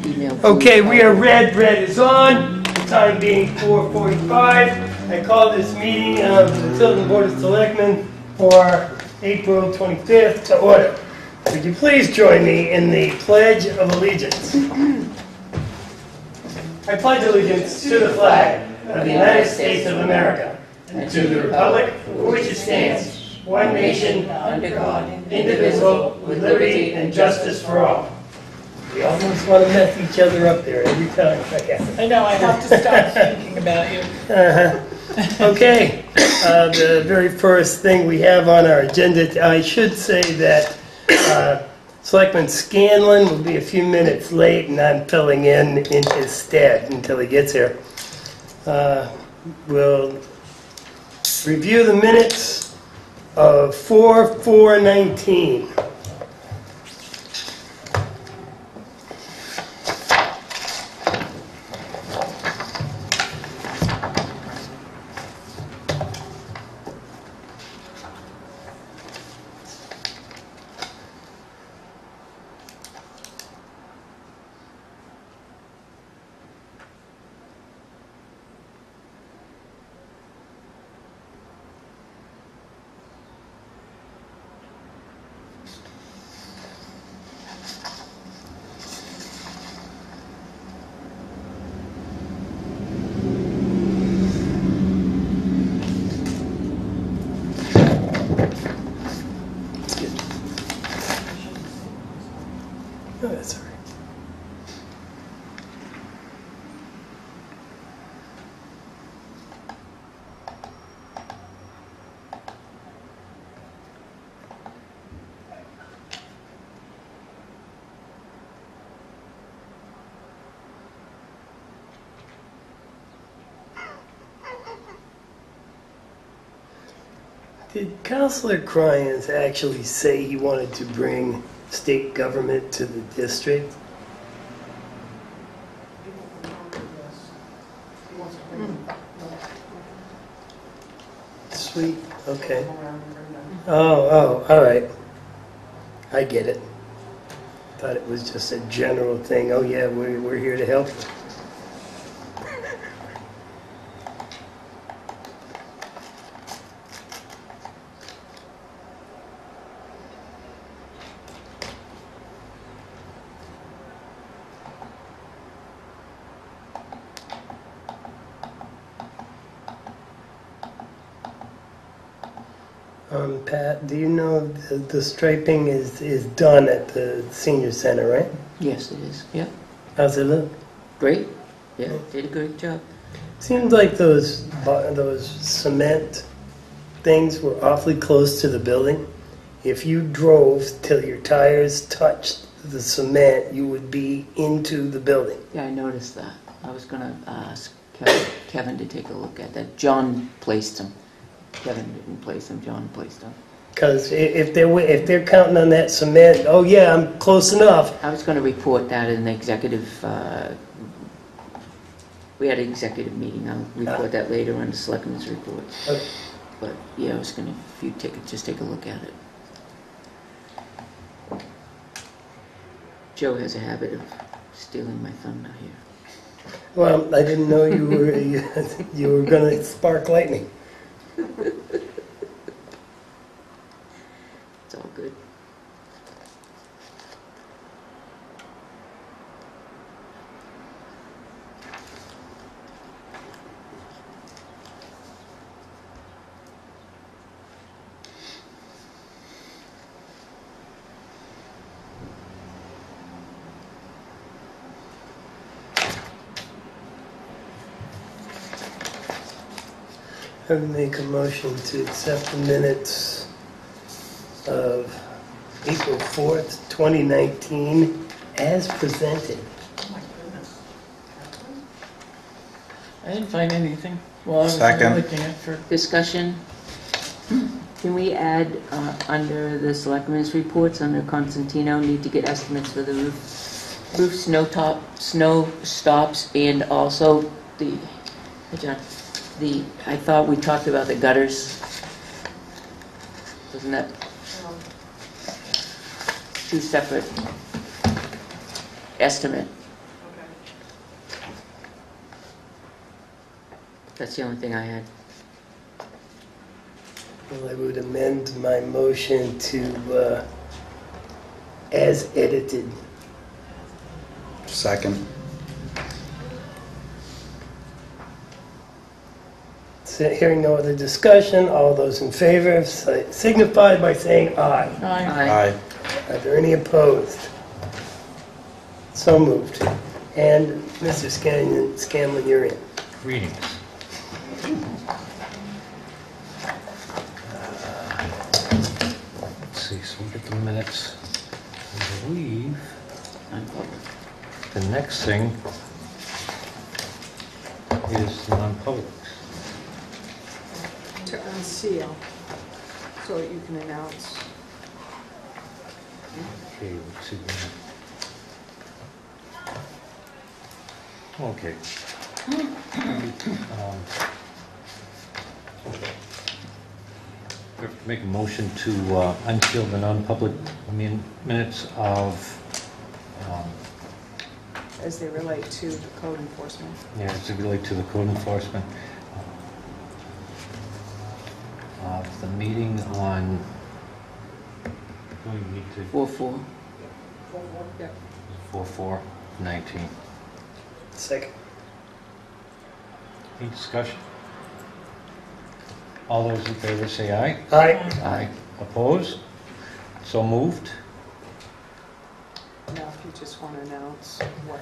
email. Okay, we are red. Red is on. The time being 4:45. I call this meeting of the Tilton Board of Selectmen for April 25th to order. Would you please join me in the Pledge of Allegiance? I pledge allegiance to the flag of the United States of America and to the republic for which it stands, one nation, under God, indivisible, with liberty and justice for all. We almost want to mess each other up there every time. I know, I have to stop thinking about you. Okay, the very first thing we have on our agenda, I should say that Selectman Scanlon will be a few minutes late, and I'm filling in his stead until he gets here. We'll review the minutes of 4/4/19. Oh, that's all right. Did Councilor Cryans actually say he wanted to bring state government to the district? Sweet, okay. Oh, all right. I get it. Thought it was just a general thing. Oh yeah, we're here to help. Pat, do you know the striping is done at the senior center, right? Yes, it is. Yep. How's it look? Great. Yeah, did a great job. Seems like those cement things were awfully close to the building. If you drove till your tires touched the cement, you would be into the building. Yeah, I noticed that. I was going to ask Kevin to take a look at that. John placed them. Kevin didn't place them, John placed them. Because if they're counting on that cement, oh yeah, I'm close enough. I was going to report that in the executive, we had an executive meeting. I'll report that later on the selectmen's report. Okay. But yeah, I was going to, if you just take a look at it. Joe has a habit of stealing my thunder here. Well, I didn't know you were you were going to spark lightning. It's all good. I would make a motion to accept the minutes of April 4th, 2019 as presented. Oh my goodness. I didn't find anything. Well, I was Second. looking at for Discussion. Can we add under the selectmen's reports, under Constantino, need to get estimates for the roof snow stops, and also the, hey John, I thought we talked about the gutters. Wasn't that two separate estimate? That's the only thing I had. Well, I would amend my motion to as edited. Second. Hearing no other discussion, all those in favor signify by saying aye. Aye. Aye. Are there any opposed? So moved. And Mr. Scanlon, you're in. Greetings. Let's see, so we'll get the minutes. I believe the next thing is non-public. To unseal, so that you can announce. Okay, let's see. Okay. Make a motion to unseal the non-public minutes of, As they relate to the code enforcement. yeah, as it relates to the code enforcement. The meeting on, we need to, 4-4. Yep. 4/4/19. Second. Any discussion? All those in favor say aye. Aye. Aye. Opposed? So moved. Now, if you just want to announce what,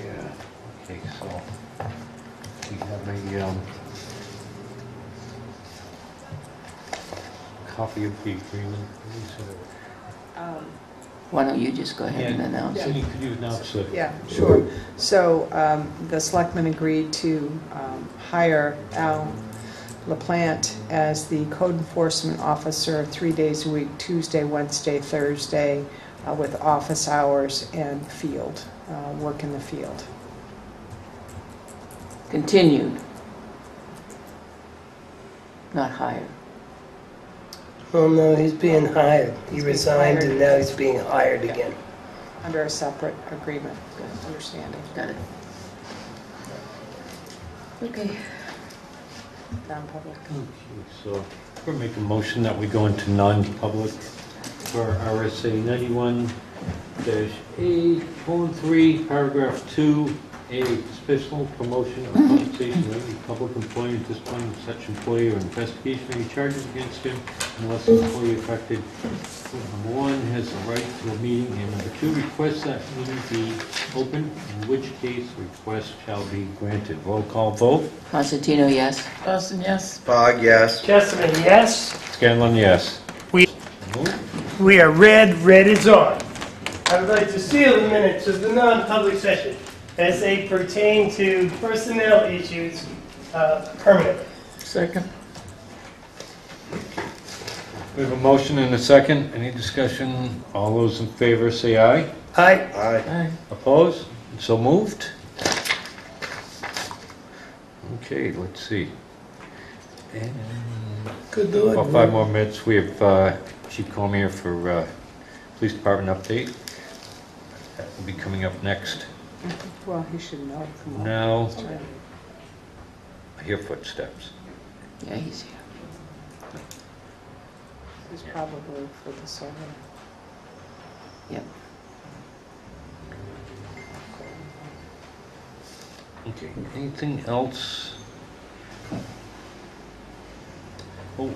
Yeah. Okay, so we have a copy of the agreement. Why don't you just go ahead and Yeah. announce it? Could you announce it? yeah, sure. So the selectmen agreed to hire Al LaPlante as the code enforcement officer 3 days a week, Tuesday, Wednesday, Thursday, with office hours and field, work in the field. Continued. Not hired. Well, no, he's being hired. He He's being resigned hired. and now he's being hired Yeah. again. Under a separate agreement, understanding, Got it. Okay. non-public. Okay, so we're making a motion that we go into non-public for RSA 91-A:3, paragraph 2A, special promotion or compensation of any public employee, discipline of such employee or investigation of any charges against him unless the employee affected, number one, has the right to a meeting, and number two, requests that meeting be open, in which case request shall be granted. Roll call vote. Constantino, yes. Boston, yes. Fogg, yes. Chesterman, yes. Scanlon, yes. We are red is on. I would like to seal the minutes of the non-public session as they pertain to personnel issues permanently. Second. We have a motion and a second. Any discussion? All those in favor say aye. Aye. Aye. Aye. Opposed? So moved. Okay, let's see. And Good Lord. about 5 more minutes. We have Chief Cormier for Police Department update. That will be coming up next. Well, he should know. Come on. Now, Yeah. I hear footsteps. Yeah, he's here. He's probably for the survey. Yep. Okay, anything else? Oh,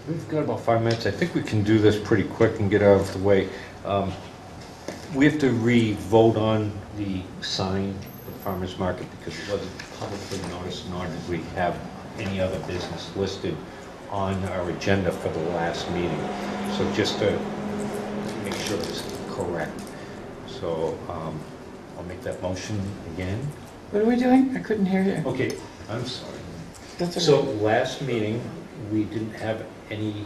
we've got about 5 minutes. I think we can do this pretty quick and get out of the way. We have to re-vote on the sign for the farmer's market because it wasn't publicly noticed, nor did we have any other business listed on our agenda for the last meeting. So just to make sure it's correct. So I'll make that motion again. What are we doing? I couldn't hear you. Okay, I'm sorry. That's So okay. last meeting, we didn't have any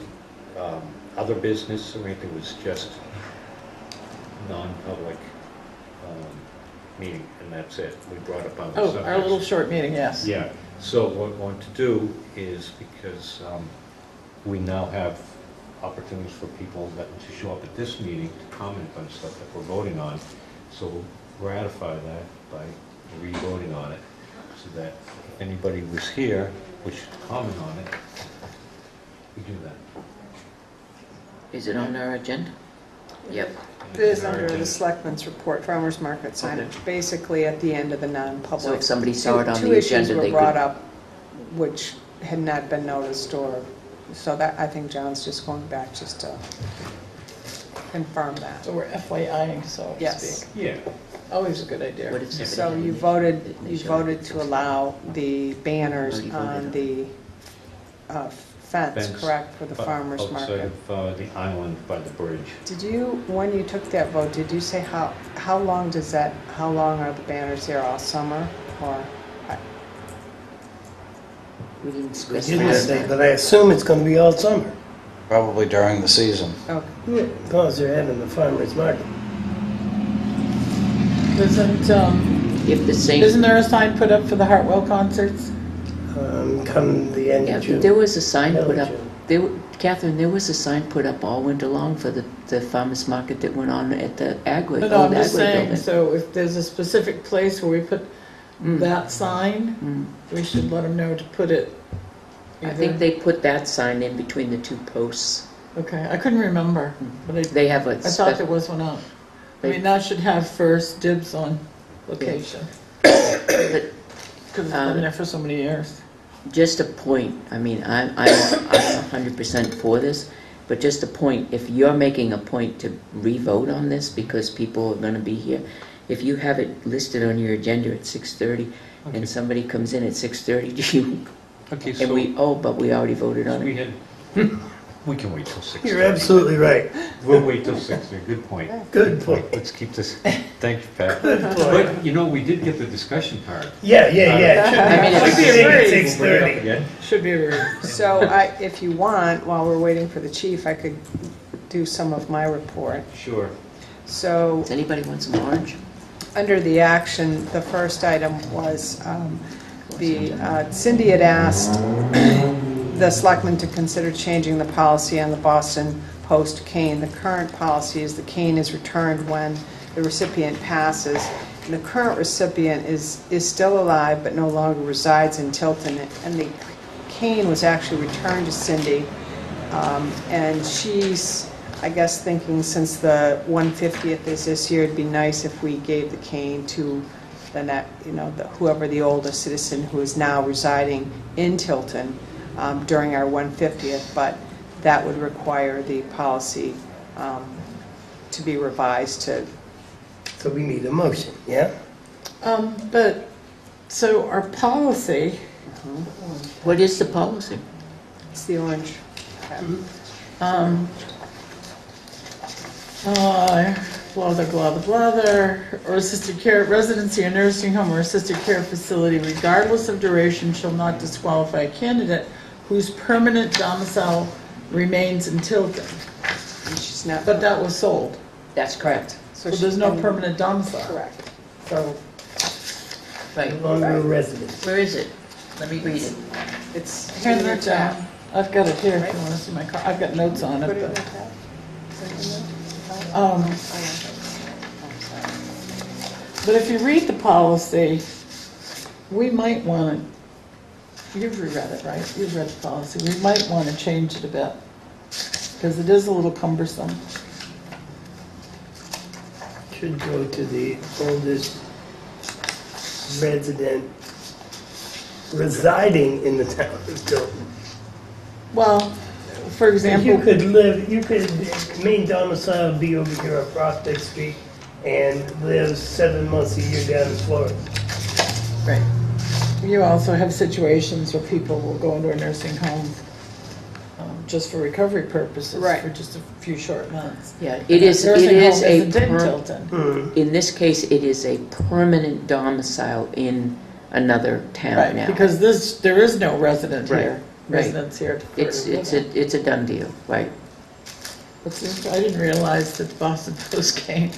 other business or anything, it was just non-public meeting, and that's it. We brought up other Oh, subjects. our little short meeting, yes. Yeah, so what we want to do is, because we now have opportunities for people that to show up at this meeting to comment on stuff that we're voting on, so we'll ratify that by re-voting on it. so that if anybody was here, which comment on it, we do that. Is it on our agenda? Yep. It is under the Selectmen's report, farmer's market signage, basically at the end of the So non-public. if somebody saw it on Two the issues agenda, were they brought could... up which had not been noticed, or, so that, I think John's just going back just to confirm that. So we're FYIing, so to Yes. speak. Yeah. Always a good idea. What if somebody So had you an issue? voted to allow the banners Already voted on on the fence, Fence correct, for the farmer's Outside market? of the island by the bridge. Did you, when you took that vote, did you say how long are the banners there, all summer, or? We didn't We specify didn't say, that. but I assume it's gonna be all summer. Probably during the season. Okay. Because they're having the farmer's market. Isn't, If the same... isn't there a sign put up for the Hartwell concerts? Come the end Yeah, of June. there was a sign put Early up, June. Catherine, there was a sign put up all winter long for the farmer's market that went on at the Agway, No, I'm old just Agway saying, building. so if there's a specific place where we put Mm. that sign, Mm. we should let them know to put it. I either- think they put that sign in between the two posts. Okay, I couldn't remember, but They have a I thought there special... was one up. I They- mean, that should have first dibs on location, but because it's Um, been there for so many years. Just a point, I mean, I'm 100% for this, but just a point, if you're making a point to re-vote on this because people are gonna be here, if you have it listed on your agenda at 6:30 Okay. and somebody comes in at 6:30, do you, Okay, so and but we already voted on we it. had, we can wait till 6. You're absolutely right. We'll wait till 6. Good point. Good point. Let's keep this, thank you, Pat. Good point. But, you know, we did get the discussion card. Yeah. I mean, It it's- should be at We'll We'll bring it up 6:30. again. Should be a So if you want, while we're waiting for the chief, I could do some of my report. Sure. So, Does anybody want some orange? under the action, the first item was Cindy had asked the selectmen to consider changing the policy on the Boston Post cane. The current policy is the cane is returned when the recipient passes. And the current recipient is still alive but no longer resides in Tilton. And the cane was actually returned to Cindy. And she's, I guess, thinking since the 150th is this year, it'd be nice if we gave the cane to whoever the oldest citizen who is now residing in Tilton during our 150th, but that would require the policy to be revised to. So we need a motion, yeah? But, so our policy, What is the policy? It's the orange. blather, blather, blather, or assisted care, residency or nursing home or assisted care facility, regardless of duration, shall not disqualify a candidate whose permanent domicile remains in Tilton. And she's not. But that was sold, That's correct. so there's no permanent domicile. Correct. So, Right. No longer a resident. Where is it? Let me read it. It's here in in your the tab. town, I've got it here if you want to see my car, I've got notes on Put it in it, your but, tab. Is it in there? but if you read the policy, we might want to, you've reread it, right? You've read the policy, we might want to change it a bit, because it is a little cumbersome. Should go to the oldest resident residing in the town of Tilton. Well, for You example, could, main domicile be over here on Prospect Street and live 7 months a year down in Florida. right, you also have situations where people will go into a nursing home just for recovery purposes, Right. for just a few short months. Yeah, it is Nursing home isn't in a, Tilton. in this case, it is a permanent domicile in another town Right, now. because there is no resident Right, here, right. residents here. It's a done deal, right? I didn't realize that the Boston Post came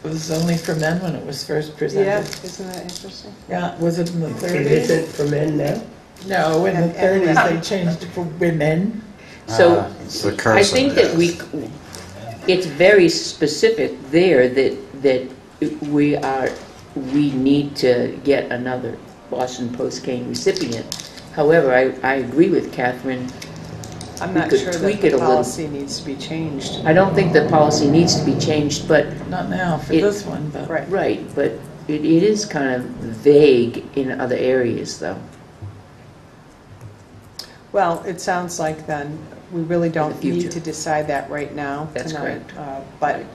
was only for men when it was first presented. Yeah, isn't that interesting? Yeah, was it in the It 30s? isn't for men now? No, in the And- 30s they changed it for women. So, It's the I curse think of that death. it's very specific there that we need to get another Boston Post cane recipient. However, I agree with Catherine. I'm We not could sure that tweak it the a little. policy needs to be changed. I don't think the policy needs to be changed, but, Not now for It- this one, but. Right. right, but it is kind of vague in other areas, though. Well, it sounds like then, we really don't future. need to decide that right now, That's tonight. correct. But Right.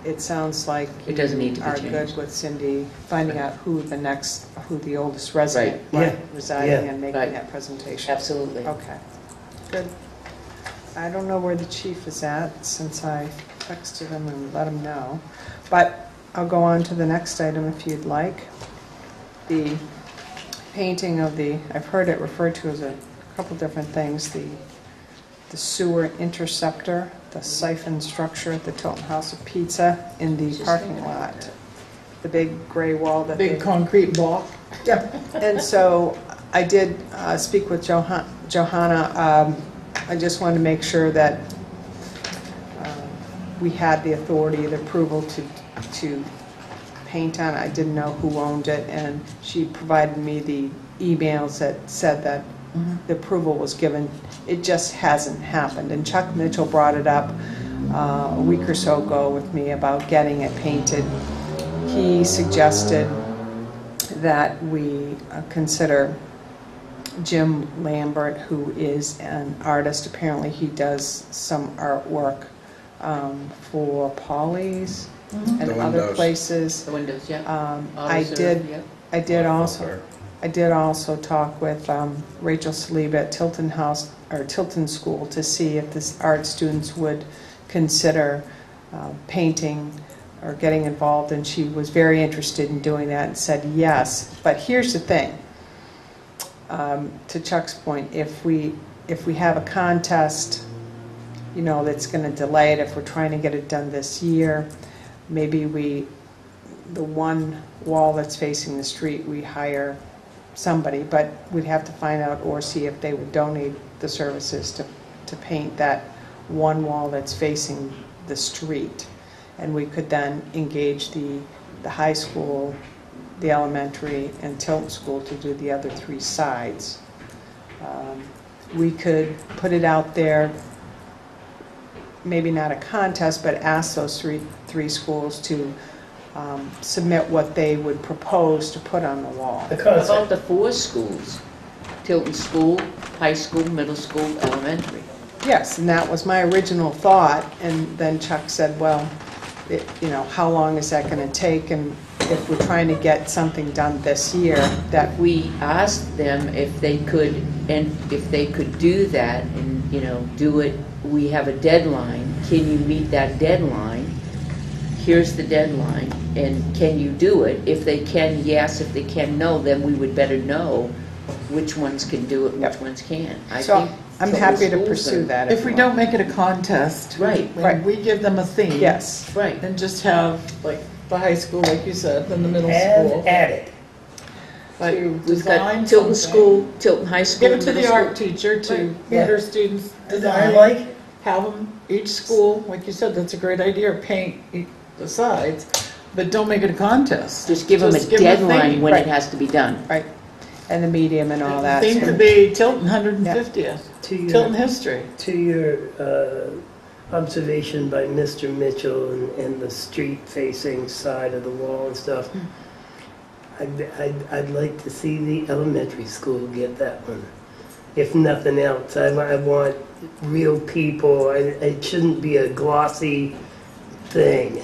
it sounds like It doesn't need to be are changed. good with Cindy, finding out who the oldest resident Right. Yeah. residing Yeah. and making Right. that presentation. Absolutely. Okay, good. I don't know where the chief is at, since I texted him and let him know. But I'll go on to the next item if you'd like. The painting of the, I've heard it referred to as a couple different things, the sewer interceptor, the siphon structure at the Tilton House of Pizza in the parking lot. The big gray wall that Big they... concrete block. And so I did speak with Johanna. I just wanted to make sure that we had the authority, the approval to paint on it. I didn't know who owned it, and she provided me the emails that said that the approval was given. It just hasn't happened. And Chuck Mitchell brought it up a week or so ago with me about getting it painted. He suggested that we consider Jim Lambert, who is an artist. Apparently he does some artwork for Polly's and The other windows. places. The windows, yeah. I Yep. did also talk with Rachel Saliba at Tilton House or Tilton School to see if the art students would consider painting or getting involved, and she was very interested in doing that and said yes. But here's the thing, to Chuck's point, if we have a contest, you know, that's going to delay it, if we're trying to get it done this year, maybe the one wall that's facing the street, we hire somebody, but we'd have to find out or see if they would donate the services to paint that one wall that's facing the street. And we could then engage the high school, the elementary, and Tilton School to do the other three sides. We could put it out there, maybe not a contest, but ask those three schools to submit what they would propose to put on the wall. The How concept. about the four schools? Tilton School, High School, Middle School, Elementary. Yes, and that was my original thought, and then Chuck said, well, you know, how long is that going to take? And if we're trying to get something done this year, that We asked them if they could, and if they could do that and, you know, do it, we have a deadline. Can you meet that deadline? Here's the deadline, and can you do it? If they can, yes. If they can, no, then we would better know which ones can do it and which Yep. ones can't. I So think I'm Tilton happy to School's pursue gonna- that. If we don't make it a contest. Right. When we give them a theme. Yes. Right. And just have, like, the high school, like you said, then the middle And school. add it. But We've design got Tilton something. School, Tilton High School, Give it to Middle the School. art teacher to Right. let her Yeah. students I design. like, Have them, each school, like you said, that's a great idea, paint the sides, but don't make it a contest. Just give them a Just give 'em a deadline theme. when Right. it has to be done. Right, and the medium and all that. Theme so- could be Tilton 150th, Tilton history. to your observation by Mr. Mitchell and the street-facing side of the wall and stuff, I'd like to see the elementary school get that one. If nothing else, I want real people. It shouldn't be a glossy thing.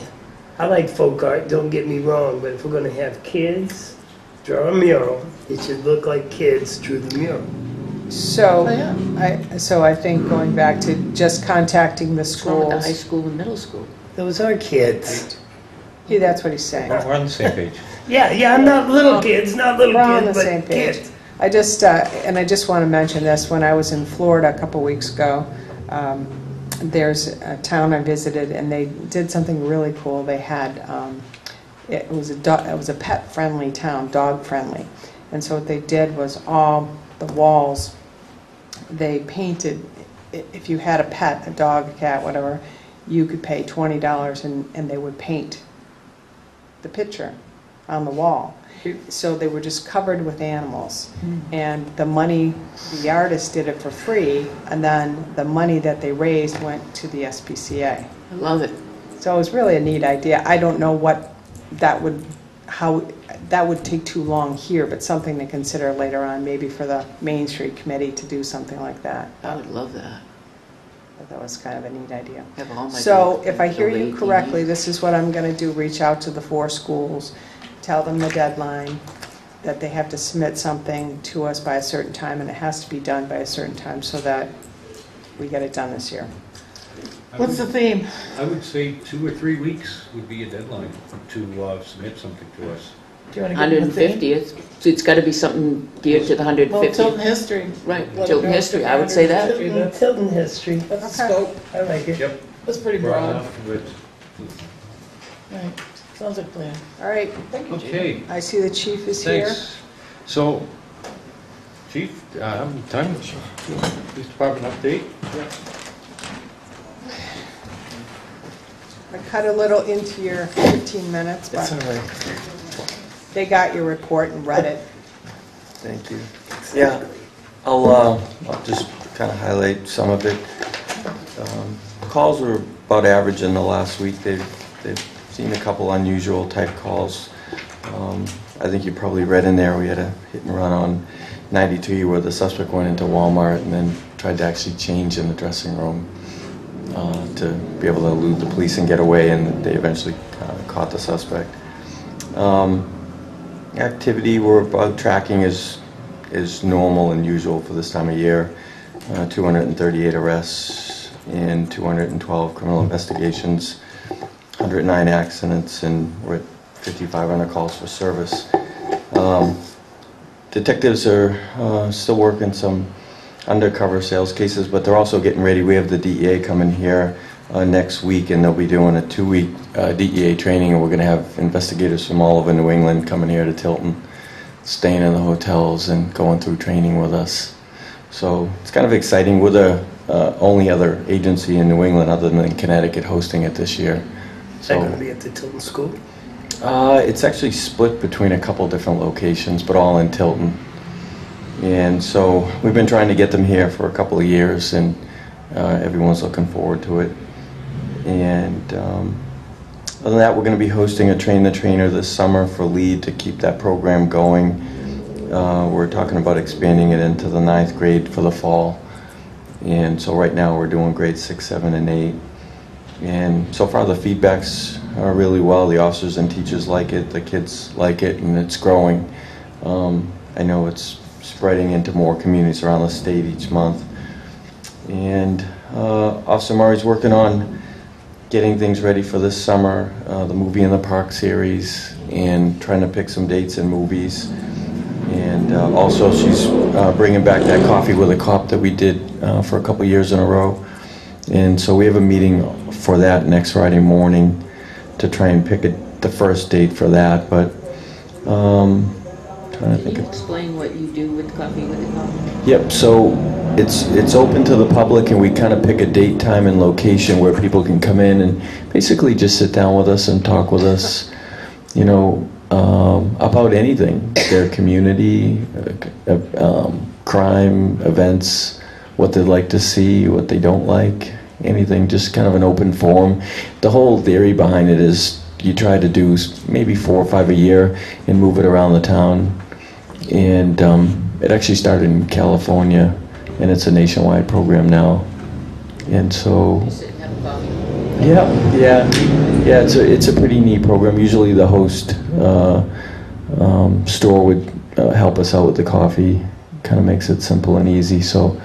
I like folk art, don't get me wrong, but if we're going to have kids draw a mural, it should look like kids drew the mural. So, Oh, yeah. so I think going back to just contacting the What's wrong with the high schools. school and middle school? Those are kids. Yeah, that's what he's saying. We're on the same page. Yeah, not little kids, not little We're on kids, the same but page. kids. I just, and I just want to mention this, when I was in Florida a couple weeks ago, there's a town I visited and they did something really cool. They had, it was a pet-friendly town, dog-friendly. And so what they did was all the walls, they painted, if you had a pet, a dog, a cat, whatever, you could pay $20 and they would paint the picture. on the wall. So they were just covered with animals. And the money, the artist did it for free, and then the money that they raised went to the SPCA. I love it. So it was really a neat idea. I don't know what that would, how, that would take too long here, but something to consider later on, maybe for the Main Street Committee to do something like that. I would love that. But that was kind of a neat idea. Have all my So kids if I hear over you 18 correctly, years. this is what I'm going to do, reach out to the 4 schools, tell them the deadline, that they have to submit something to us by a certain time, and it has to be done by a certain time so that we get it done this year. What's the theme? I would say 2 or 3 weeks would be a deadline to submit something to us. Do you want to give them the theme? 150th. So it's got to be something geared to the Well, 150th. Tilton history. Right, Let Tilton it go history, to I would say that. 150. That's, Tilton history. that's the Okay. scope. I like it. Yep. That's pretty broad. enough, but- Right. Sounds like a plan. All right, Thank you, Chief. Okay, I see the chief is here. thanks. So, Chief, time, police department update? I cut a little into your 15 minutes, That's all but right. they got your report and read it. Thank you. Yeah, I'll just kind of highlight some of it. Calls were about average in the last week. They've seen a couple unusual type calls. I think you probably read in there we had a hit and run on 93 where the suspect went into Walmart and then tried to actually change in the dressing room to be able to elude the police and get away, and they eventually caught the suspect. Activity we're about tracking is normal and usual for this time of year. 238 arrests and 212 criminal investigations, 109 accidents, and we're at 5,500 calls for service. Detectives are still working some undercover sales cases, but they're also getting ready. We have the DEA coming here next week, and they'll be doing a 2-week DEA training, and we're going to have investigators from all over New England coming here to Tilton, staying in the hotels and going through training with us. So it's kind of exciting. We're the only other agency in New England other than Connecticut hosting it this year. Is that going to be at the Tilton School? It's actually split between a couple different locations, but all in Tilton. And so we've been trying to get them here for a couple of years, and everyone's looking forward to it. And other than that, we're going to be hosting a Train the Trainer this summer for lead to keep that program going. We're talking about expanding it into the 9th grade for the fall. And so right now we're doing grades 6, 7, and 8. And so far the feedbacks are really well. The officers and teachers like it, the kids like it, and it's growing. I know it's spreading into more communities around the state each month. And Officer Murray's working on getting things ready for this summer, the Movie in the Park series, and trying to pick some dates and movies. And also she's bringing back that Coffee with a Cop that we did for a couple years in a row. And so we have a meeting for that next Friday morning to try and pick the first date for that. But trying to Can think you of. explain what you do with Coffee with the Cop? Yep. So it's open to the public, and we kind of pick a date, time, and location where people can come in and basically just sit down with us and talk with us. You know, about anything, their community, crime, events, what they'd like to see, what they don't like, anything, just kind of an open forum. The whole theory behind it is you try to do maybe 4 or 5 a year and move it around the town. And it actually started in California, and it's a nationwide program now. And so... You sit and have a coffee. Yeah. It's a pretty neat program. Usually the host store would help us out with the coffee. Kind of makes it simple and easy. So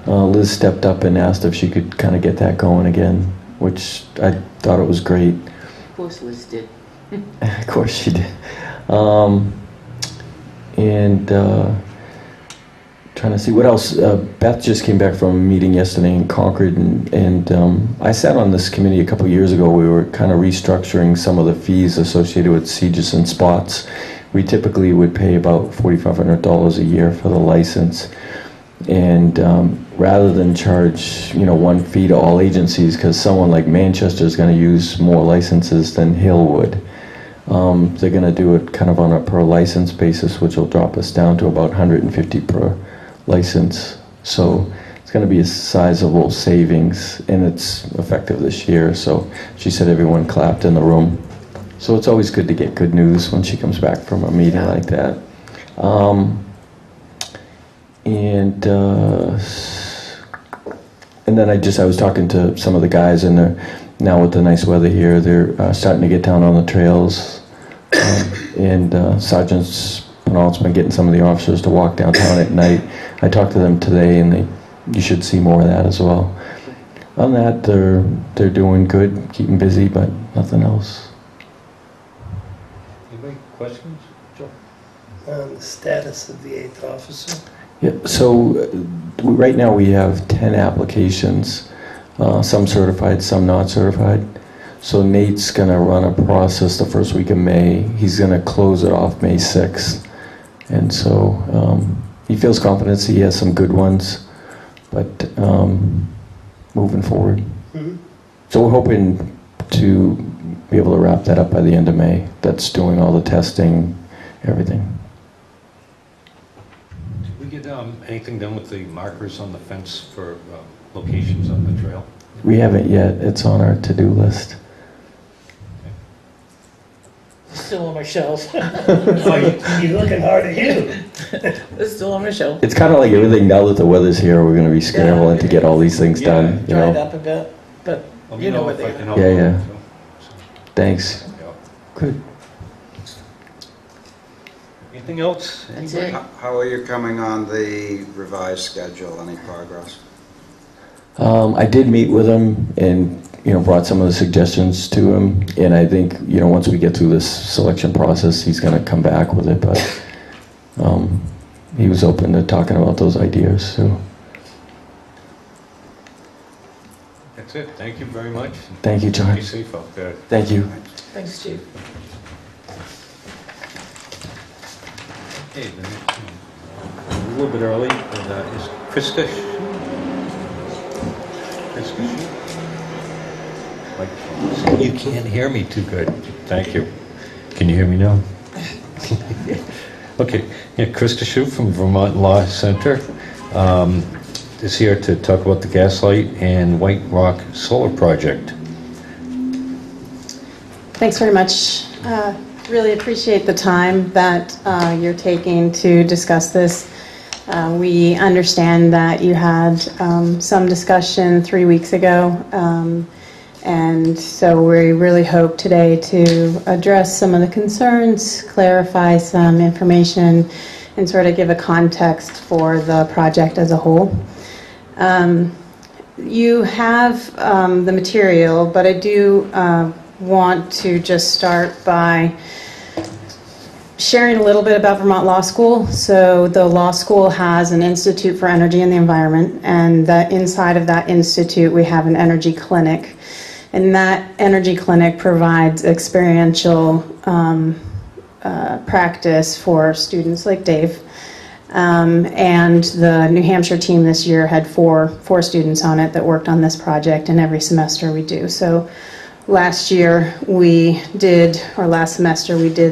Liz stepped up and asked if she could kind of get that going again, which I thought it was great. Of course Liz did. Of course she did. Trying to see what else. Beth just came back from a meeting yesterday in Concord, and I sat on this committee a couple of years ago. We were kind of restructuring some of the fees associated with sieges and spots. We typically would pay about $4,500 a year for the license, and rather than charge one fee to all agencies, because someone like Manchester is going to use more licenses than Hill would, They're going to do it kind of on a per license basis, which will drop us down to about 150 per license. So it's going to be a sizable savings, and it's effective this year. So she said everyone clapped in the room. So it's always good to get good news when she comes back from a meeting like that. And then I was talking to some of the guys, and now with the nice weather here, they're starting to get down on the trails. And Sergeant Penalt's been getting some of the officers to walk downtown at night. I talked to them today, and you should see more of that as well. On that, they're doing good, keeping busy, but nothing else. Anybody questions? Joe? The status of the 8th officer. Yeah, so right now we have 10 applications, some certified, some not certified. So Nate's going to run a process the first week of May. He's going to close it off May 6th. And so he feels confident he has some good ones, but moving forward. Mm-hmm. So we're hoping to be able to wrap that up by the end of May. That's doing all the testing, everything. Did we get anything done with the markers on the fence for locations on the trail? We haven't yet. It's on our to-do list. Still on my shelf. Oh, you're looking hard at you. It's still on my shelf. It's kind of like everything now that the weather's here, we're going to be scrambling to get all these things done. You Dried know? up a bit, but Let you me know what if they I can are. help Yeah, out, yeah. so. Thanks. Yeah. Good. Anything else? That's Anybody? it. How are you coming on the revised schedule? Any progress? I did meet with him and, brought some of the suggestions to him. And I think, once we get through this selection process, he's going to come back with it. But he was open to talking about those ideas. So That's it. Thank you very much. thank you, John. Be safe out there. Thank you. Thanks, Chief. Okay, the next one. A little bit early, but is Krista Shue? Krista Shue? Microphone. You can't hear me too good. Thank you. Can you hear me now? Okay. Yeah, Krista Shue from Vermont Law Center is here to talk about the Gaslight and White Rock Solar Project. Thanks very much. Really appreciate the time that you're taking to discuss this. We understand that you had some discussion 3 weeks ago, and so we really hope today to address some of the concerns, clarify some information, and sort of give a context for the project as a whole. You have the material, but I do want to just start by sharing a little bit about Vermont Law School. So the law school has an Institute for Energy and the Environment, and that inside of that institute we have an energy clinic. And that energy clinic provides experiential practice for students like Dave. And the New Hampshire team this year had four students on it that worked on this project, and every semester we do. So last semester we did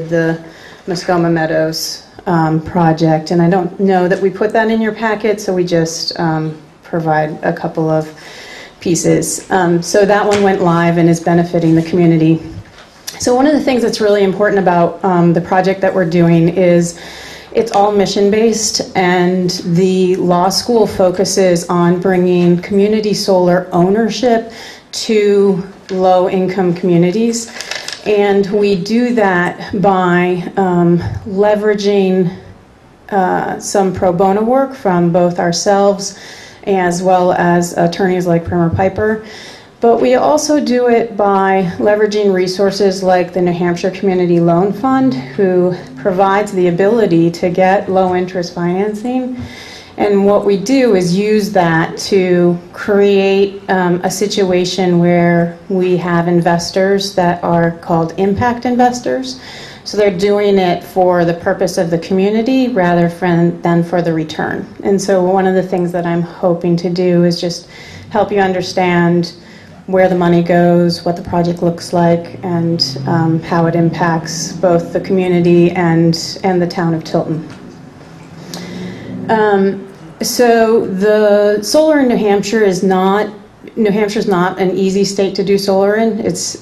the Muskoma Meadows project, and I don't know that we put that in your packet, so we just provide a couple of pieces. So that one went live and is benefiting the community. So one of the things that's really important about the project that we're doing is it's all mission-based, and the law school focuses on bringing community solar ownership to low-income communities. And we do that by leveraging some pro bono work from both ourselves as well as attorneys like Primer Piper. But we also do it by leveraging resources like the New Hampshire Community Loan Fund, who provides the ability to get low-interest financing. And what we do is use that to create a situation where we have investors that are called impact investors. So they're doing it for the purpose of the community rather than for the return. And so one of the things that I'm hoping to do is just help you understand where the money goes, what the project looks like, and how it impacts both the community and the town of Tilton. So the solar in New Hampshire is not, New Hampshire's not an easy state to do solar in. It's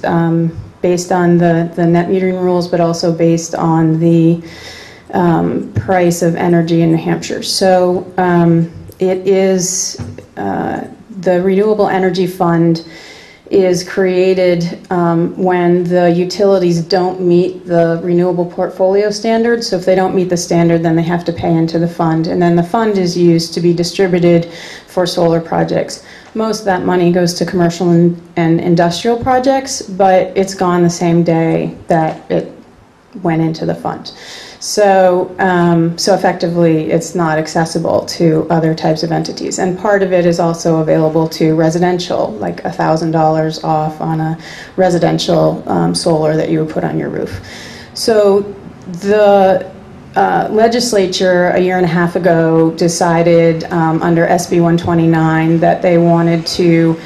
based on the net metering rules, but also based on the price of energy in New Hampshire. So it is, the Renewable Energy Fund is created when the utilities don't meet the renewable portfolio standard. So if they don't meet the standard, then they have to pay into the fund. And then the fund is used to be distributed for solar projects. Most of that money goes to commercial and industrial projects, but it's gone the same day that it went into the fund. So, so effectively, it's not accessible to other types of entities. And part of it is also available to residential, like $1,000 off on a residential solar that you would put on your roof. So the legislature a year and a half ago decided under SB 129 that they wanted to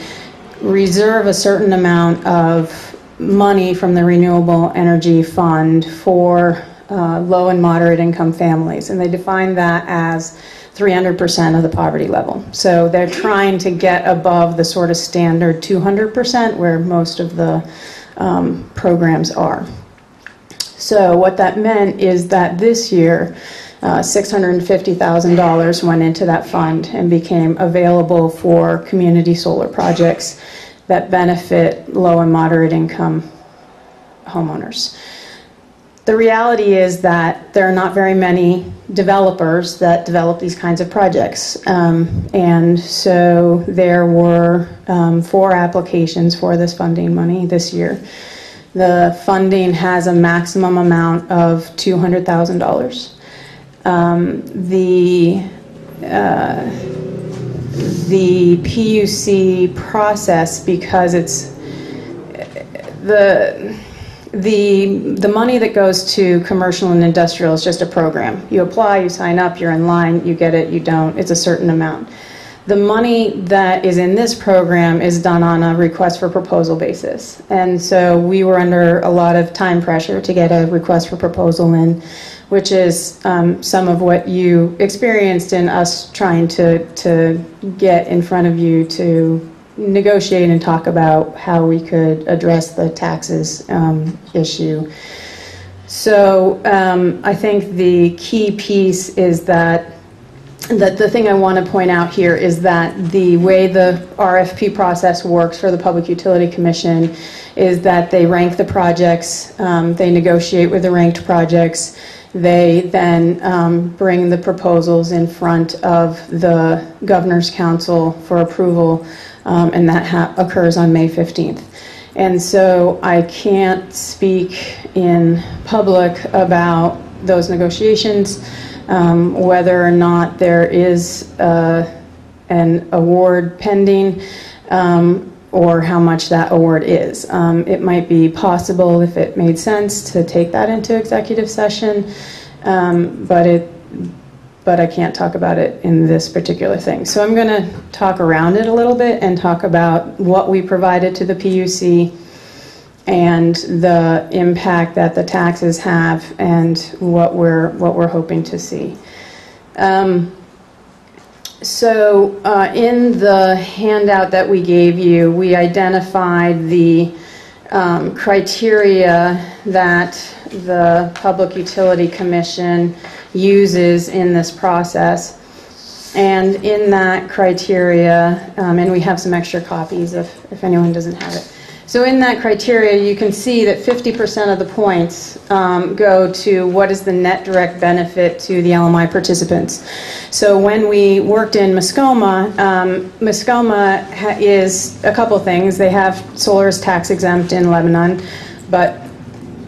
reserve a certain amount of money from the Renewable Energy Fund for low and moderate income families, and they define that as 300% of the poverty level. So they're trying to get above the sort of standard 200% where most of the programs are. So what that meant is that this year $650,000 went into that fund and became available for community solar projects that benefit low and moderate income homeowners. The reality is that there are not very many developers that develop these kinds of projects. And so there were 4 applications for this funding money this year. The funding has a maximum amount of $200,000. The PUC process, because it's the money that goes to commercial and industrial is just a program. You apply, you sign up, you're in line, you get it, you don't. It's a certain amount. The money that is in this program is done on a request for proposal basis. And so we were under a lot of time pressure to get a request for proposal in, which is some of what you experienced in us trying to get in front of you to negotiate and talk about how we could address the taxes issue. So I think the key piece is that the thing I want to point out here is that the way the RFP process works for the Public Utility Commission is that they rank the projects, they negotiate with the ranked projects, they then bring the proposals in front of the Governor's Council for approval, and that occurs on May 15th. And so I can't speak in public about those negotiations, whether or not there is an award pending, or how much that award is. It might be possible, if it made sense, to take that into executive session, but I can't talk about it in this particular thing. So I'm going to talk around it a little bit and talk about what we provided to the PUC and the impact that the taxes have and what we're hoping to see. So in the handout that we gave you, we identified the criteria that the Public Utility Commission uses in this process. And in that criteria, and we have some extra copies if anyone doesn't have it. So in that criteria, you can see that 50% of the points go to what is the net direct benefit to the LMI participants. So when we worked in Muskoma, Muskoma is a couple things. They have solar is tax exempt in Lebanon, but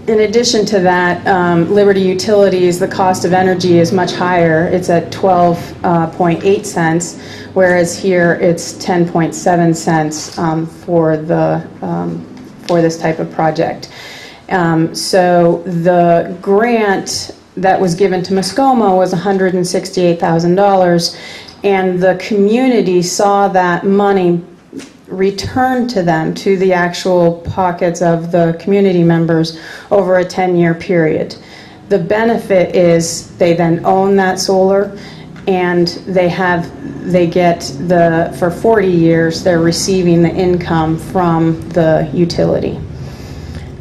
in addition to that, Liberty Utilities, the cost of energy is much higher. It's at 12.8 cents, whereas here it's 10.7 cents for this type of project. So the grant that was given to Muskoma was $168,000, and the community saw that money returned to them, to the actual pockets of the community members over a 10-year period. The benefit is they then own that solar, and they get for 40 years, they're receiving the income from the utility.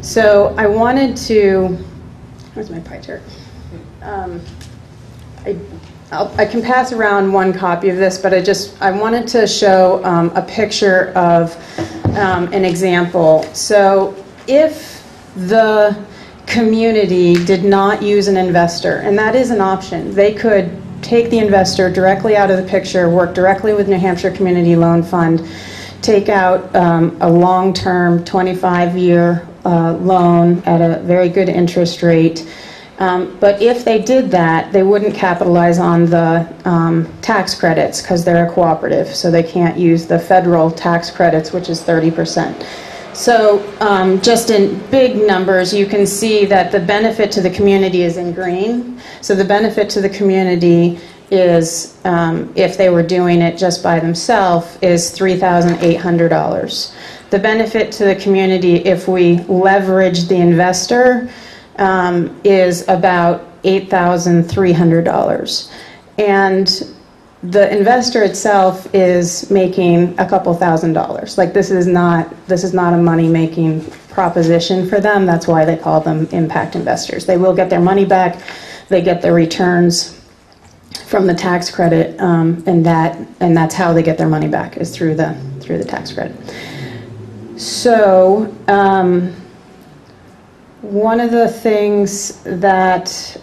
So I wanted to, where's my pie chart? I can pass around one copy of this, but I wanted to show a picture of an example. So if the community did not use an investor, and that is an option, they could take the investor directly out of the picture, work directly with New Hampshire Community Loan Fund, take out a long-term 25-year loan at a very good interest rate. But if they did that, they wouldn't capitalize on the tax credits because they're a cooperative, so they can't use the federal tax credits, which is 30%. So just in big numbers, you can see that the benefit to the community is in green. So the benefit to the community is, if they were doing it just by themselves, is $3,800. The benefit to the community if we leverage the investor is about $8,300. And the investor itself is making a couple $1,000s. Like this is not a money-making proposition for them. That's why they call them impact investors. They will get their money back. They get their returns from the tax credit, and that's how they get their money back, is through the tax credit. So one of the things that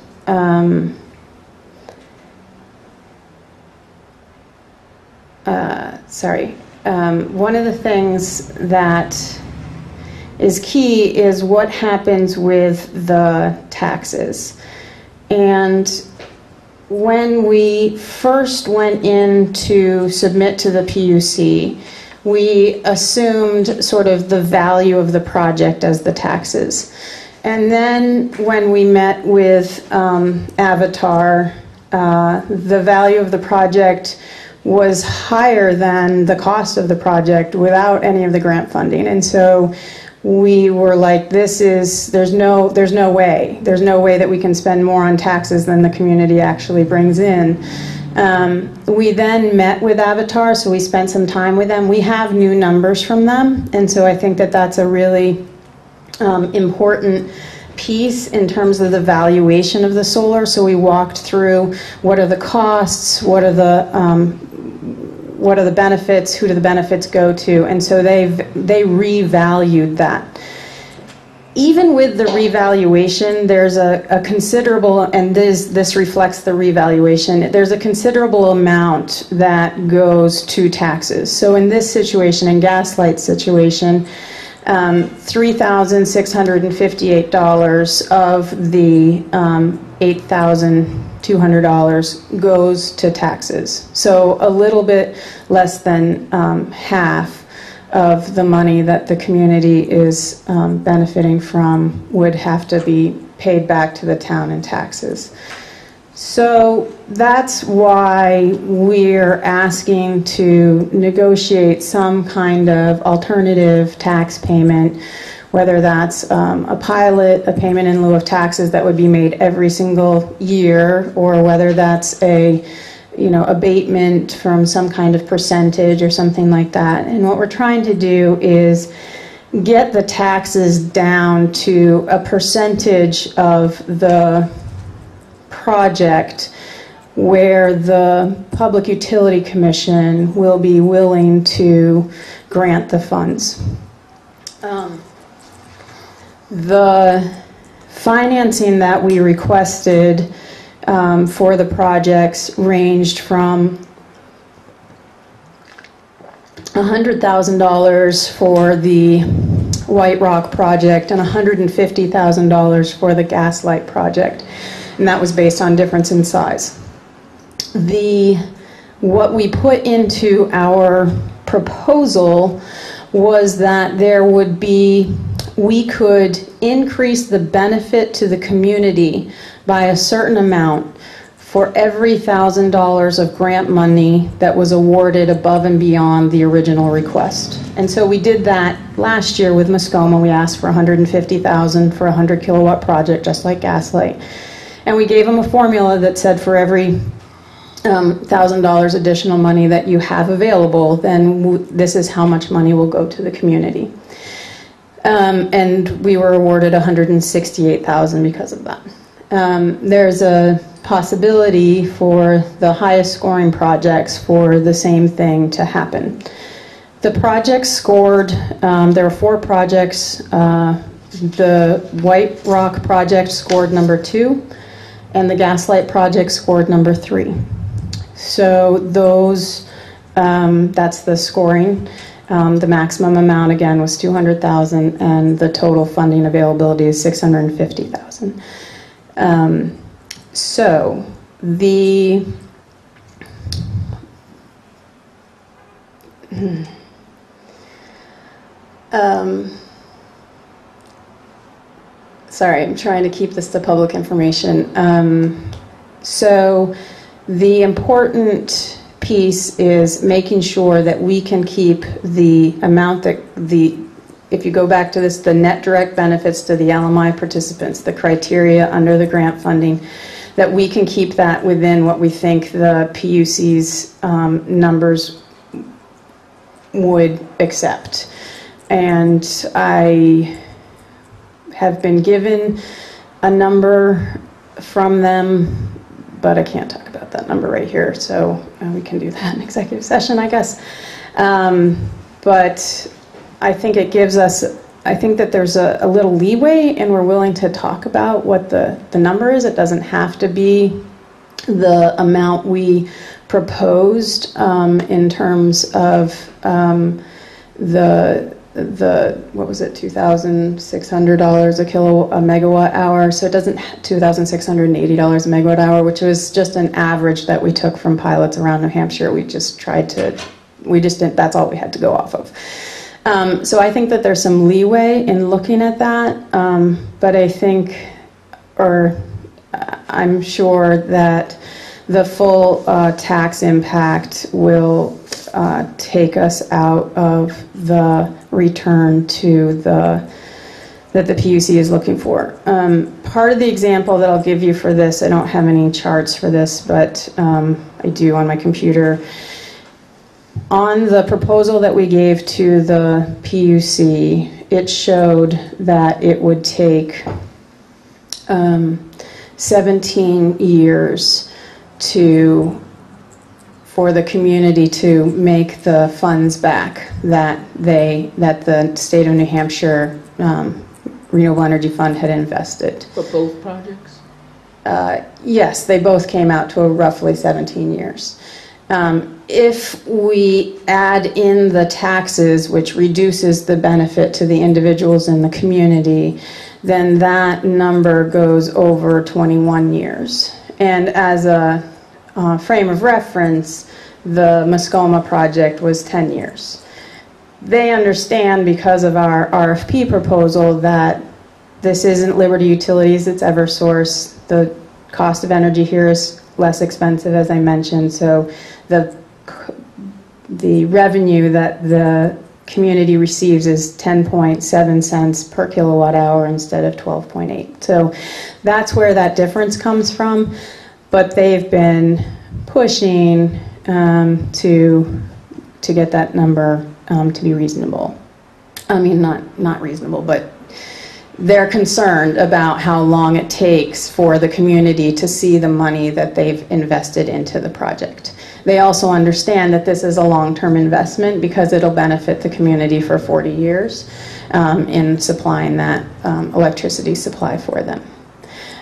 one of the things that is key is what happens with the taxes. And when we first went in to submit to the PUC, we assumed sort of the value of the project as the taxes. And then when we met with Avatar, the value of the project was higher than the cost of the project without any of the grant funding. And so we were like, there's no way that we can spend more on taxes than the community actually brings in. We then met with Avatar, so we spent some time with them. We have new numbers from them, and so I think that that's a really important piece in terms of the valuation of the solar. So we walked through what are the costs, what are the benefits, who do the benefits go to, and so they revalued that. Even with the revaluation, there's a considerable, and this reflects the revaluation, there's a considerable amount that goes to taxes. So in this situation, in Gaslight's situation, $3,658 of the $8,200 goes to taxes. So a little bit less than half of the money that the community is benefiting from would have to be paid back to the town in taxes. So that's why we're asking to negotiate some kind of alternative tax payment, whether that's a pilot, a payment in lieu of taxes that would be made every single year, or whether that's a abatement from some kind of percentage or something like that. And what we're trying to do is get the taxes down to a percentage of the project where the Public Utility Commission will be willing to grant the funds. The financing that we requested for the projects ranged from $100,000 for the White Rock project and $150,000 for the Gaslight project, and that was based on difference in size. What we put into our proposal was that we could increase the benefit to the community by a certain amount for every $1,000 of grant money that was awarded above and beyond the original request. And so we did that last year with Muskoma. We asked for $150,000 for a 100 kilowatt project, just like Gaslight. And we gave them a formula that said for every $1,000 additional money that you have available, then this is how much money will go to the community. And we were awarded $168,000 because of that. There's a possibility for the highest scoring projects for the same thing to happen. The projects scored, there are 4 projects. The White Rock project scored number 2, and the Gaslight project scored number 3. So those, that's the scoring. The maximum amount again was $200,000, and the total funding availability is $650,000. So the sorry, I'm trying to keep this to public information. So the important piece is making sure that we can keep the amount that if you go back to this, the net direct benefits to the LMI participants, the criteria under the grant funding, that we can keep that within what we think the PUC's numbers would accept. And I have been given a number from them, but I can't talk about that number right here, so we can do that in executive session, I guess. But I think it gives us, I think that there's a little leeway, and we're willing to talk about what the number is. It doesn't have to be the amount we proposed in terms of the what was it, $2,600 a megawatt hour. So it doesn't, $2,680 a megawatt hour, which was just an average that we took from pilots around New Hampshire. We just tried to, we just didn't, that's all we had to go off of. So I think that there's some leeway in looking at that, but I think, or I'm sure that the full tax impact will take us out of the return to that the PUC is looking for. Part of the example that I'll give you for this, I don't have any charts for this, but I do on my computer. On the proposal that we gave to the PUC, it showed that it would take 17 years for the community to make the funds back that the state of New Hampshire Renewable Energy Fund had invested. For both projects? Yes, they both came out to roughly 17 years. If we add in the taxes, which reduces the benefit to the individuals in the community, then that number goes over 21 years. And as a frame of reference, the Muskoma project was 10 years. They understand, because of our RFP proposal, that this isn't Liberty Utilities, it's Eversource. The cost of energy here is less expensive, as I mentioned, so the revenue that the community receives is 10.7 cents per kilowatt hour instead of 12.8. So that's where that difference comes from, but they've been pushing to get that number to be reasonable. I mean, not reasonable, but they're concerned about how long it takes for the community to see the money that they've invested into the project. They also understand that this is a long-term investment because it'll benefit the community for 40 years in supplying that electricity supply for them.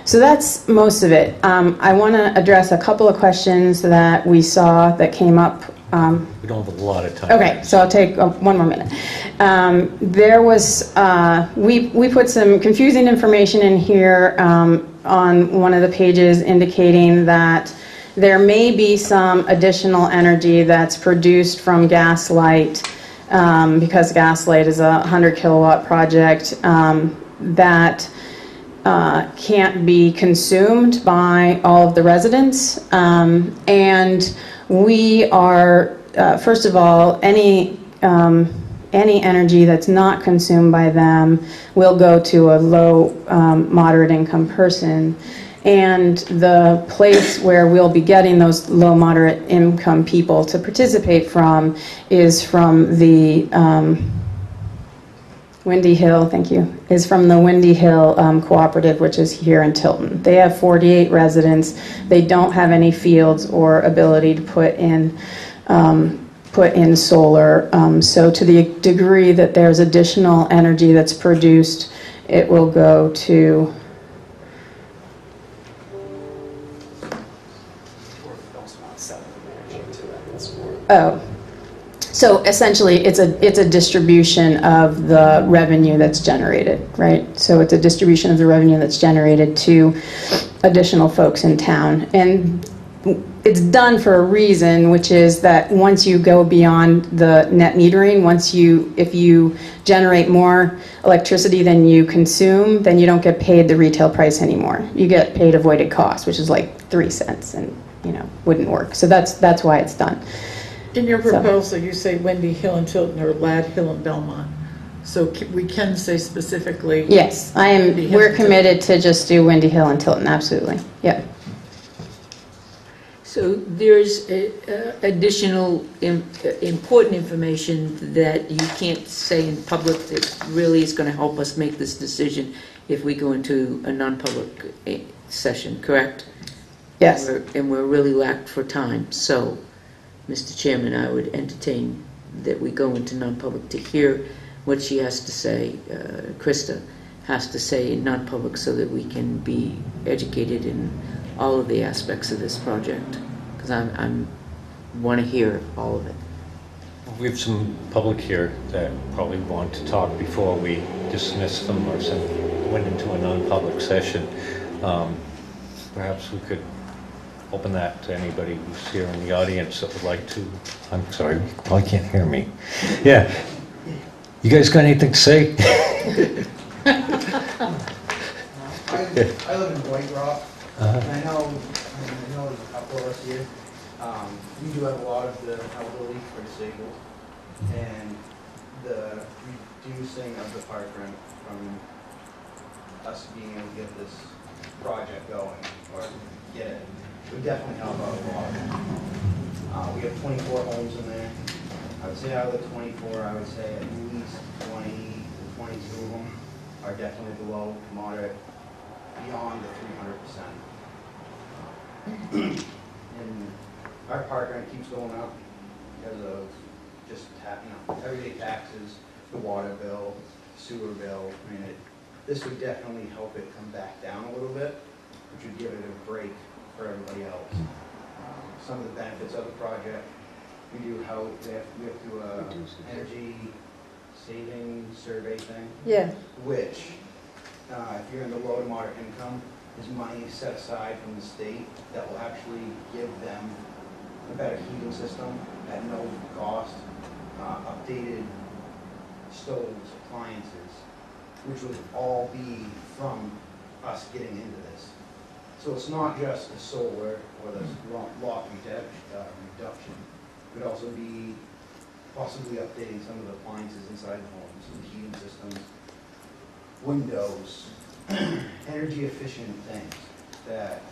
So that's most of it. I want to address a couple of questions that we saw that came up. We don't have a lot of time. Okay, so I'll take one more minute. There was, we put some confusing information in here on one of the pages indicating that there may be some additional energy that's produced from Gaslight, because Gaslight is a 100 kilowatt project, that can't be consumed by all of the residents. And we are, first of all, any energy that's not consumed by them will go to a low, moderate income person. And the place where we'll be getting those low, moderate income people to participate from is from the Windy Hill, thank you, is from the Windy Hill Cooperative, which is here in Tilton. They have 48 residents. They don't have any fields or ability to put in solar. So to the degree that there's additional energy that's produced, it will go to so essentially it's a distribution of the revenue that's generated, right? So it's a distribution of the revenue that's generated to additional folks in town. And it's done for a reason, which is that once you go beyond the net metering, if you generate more electricity than you consume, then you don't get paid the retail price anymore. You get paid avoided cost, which is like 3 cents, and wouldn't work. So that's why it's done. In your proposal, you say Windy Hill and Tilton or Ladd Hill and Belmont. So we can say specifically. Yes, we're committed to just do Windy Hill and Tilton, absolutely. Yep. So there's additional important information that you can't say in public that really is going to help us make this decision if we go into a non-public session, correct? Yes. And we're really lacked for time. So, Mr. Chairman, I would entertain that we go into non-public to hear what she has to say, Krista has to say in non-public, so that we can be educated in all of the aspects of this project, because I want to hear all of it. We have some public here that probably want to talk before we dismiss them or went into a non-public session. Perhaps we could open that to anybody who's here in the audience that would like to. I'm sorry, you probably can't hear me. Yeah. You guys got anything to say? I live in White Rock, and I know there's a couple of us here. We do have a lot of the elderly or disabled, and the reducing of the park rent from us being able to get this project going or get it would definitely help out a lot. We have 24 homes in there. I would say out of the 24, I would say at least 20 to 22 of them are definitely below moderate, beyond the 300%. And our park rent keeps going up because of just everyday taxes, the water bill, sewer bill. I mean, this would definitely help it come back down a little bit, which would give it a break for everybody else. Some of the benefits of the project, we do help. We have to do a energy saving survey thing. Yeah. Which, if you're in the low to moderate income, is money set aside from the state that will actually give them a better heating system at no cost, updated stoves, appliances, which would all be from us getting into this. So it's not just the solar or the lock reduction. It would also be possibly updating some of the appliances inside the homes, the heating systems, windows, energy efficient things that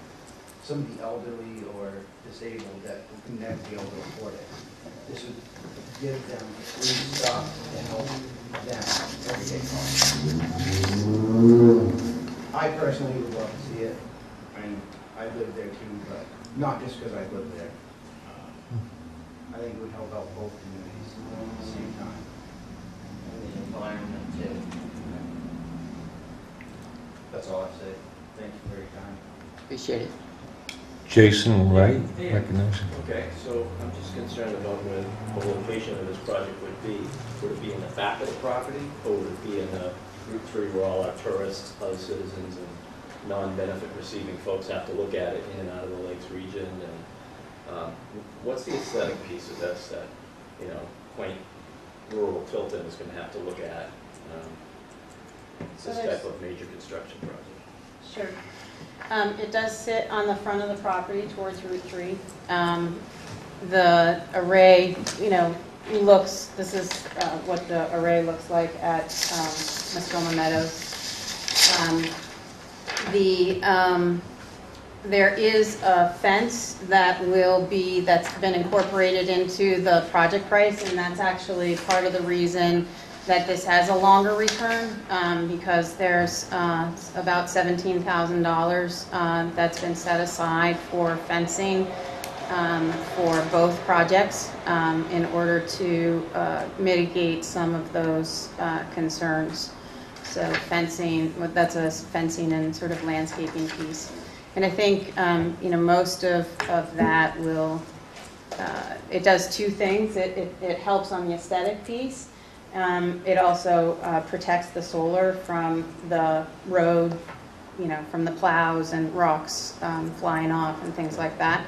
some of the elderly or disabled that would never be able to afford it. This would give them free stuff to help them everyday costs. I personally would love to see it. I mean, I live there too, but not just because I live there. I think it would help out both communities at the same time. And the environment too. That's all I say. Thank you for your time. Appreciate it. Jason, right? Recognition. Okay, so I'm just concerned about where the location of this project would be. Would it be in the back of the property, or would it be in the Route 3 where all our tourists, other citizens, and non-benefit receiving folks have to look at it in and out of the Lakes region? And what's the aesthetic piece of this that, quaint rural Tilton is going to have to look at this type of major construction project? Sure. It does sit on the front of the property towards Route 3. The array, this is what the array looks like at Muskoma Meadows. There is a fence that's been incorporated into the project price, and that's actually part of the reason that this has a longer return, because there's about $17,000 that's been set aside for fencing for both projects in order to mitigate some of those concerns. So fencing, that's a fencing and sort of landscaping piece. And I think, most of that will, it does two things. It helps on the aesthetic piece. It also protects the solar from the road, from the plows and rocks flying off and things like that.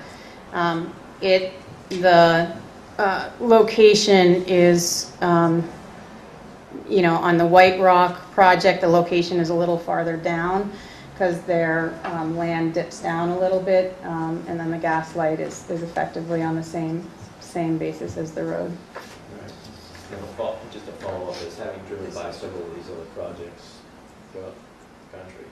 The location is, on the White Rock project, the location is a little farther down because their land dips down a little bit, and then the gas light is effectively on the same basis as the road. Just a follow-up is, having driven by several of these other projects throughout the country,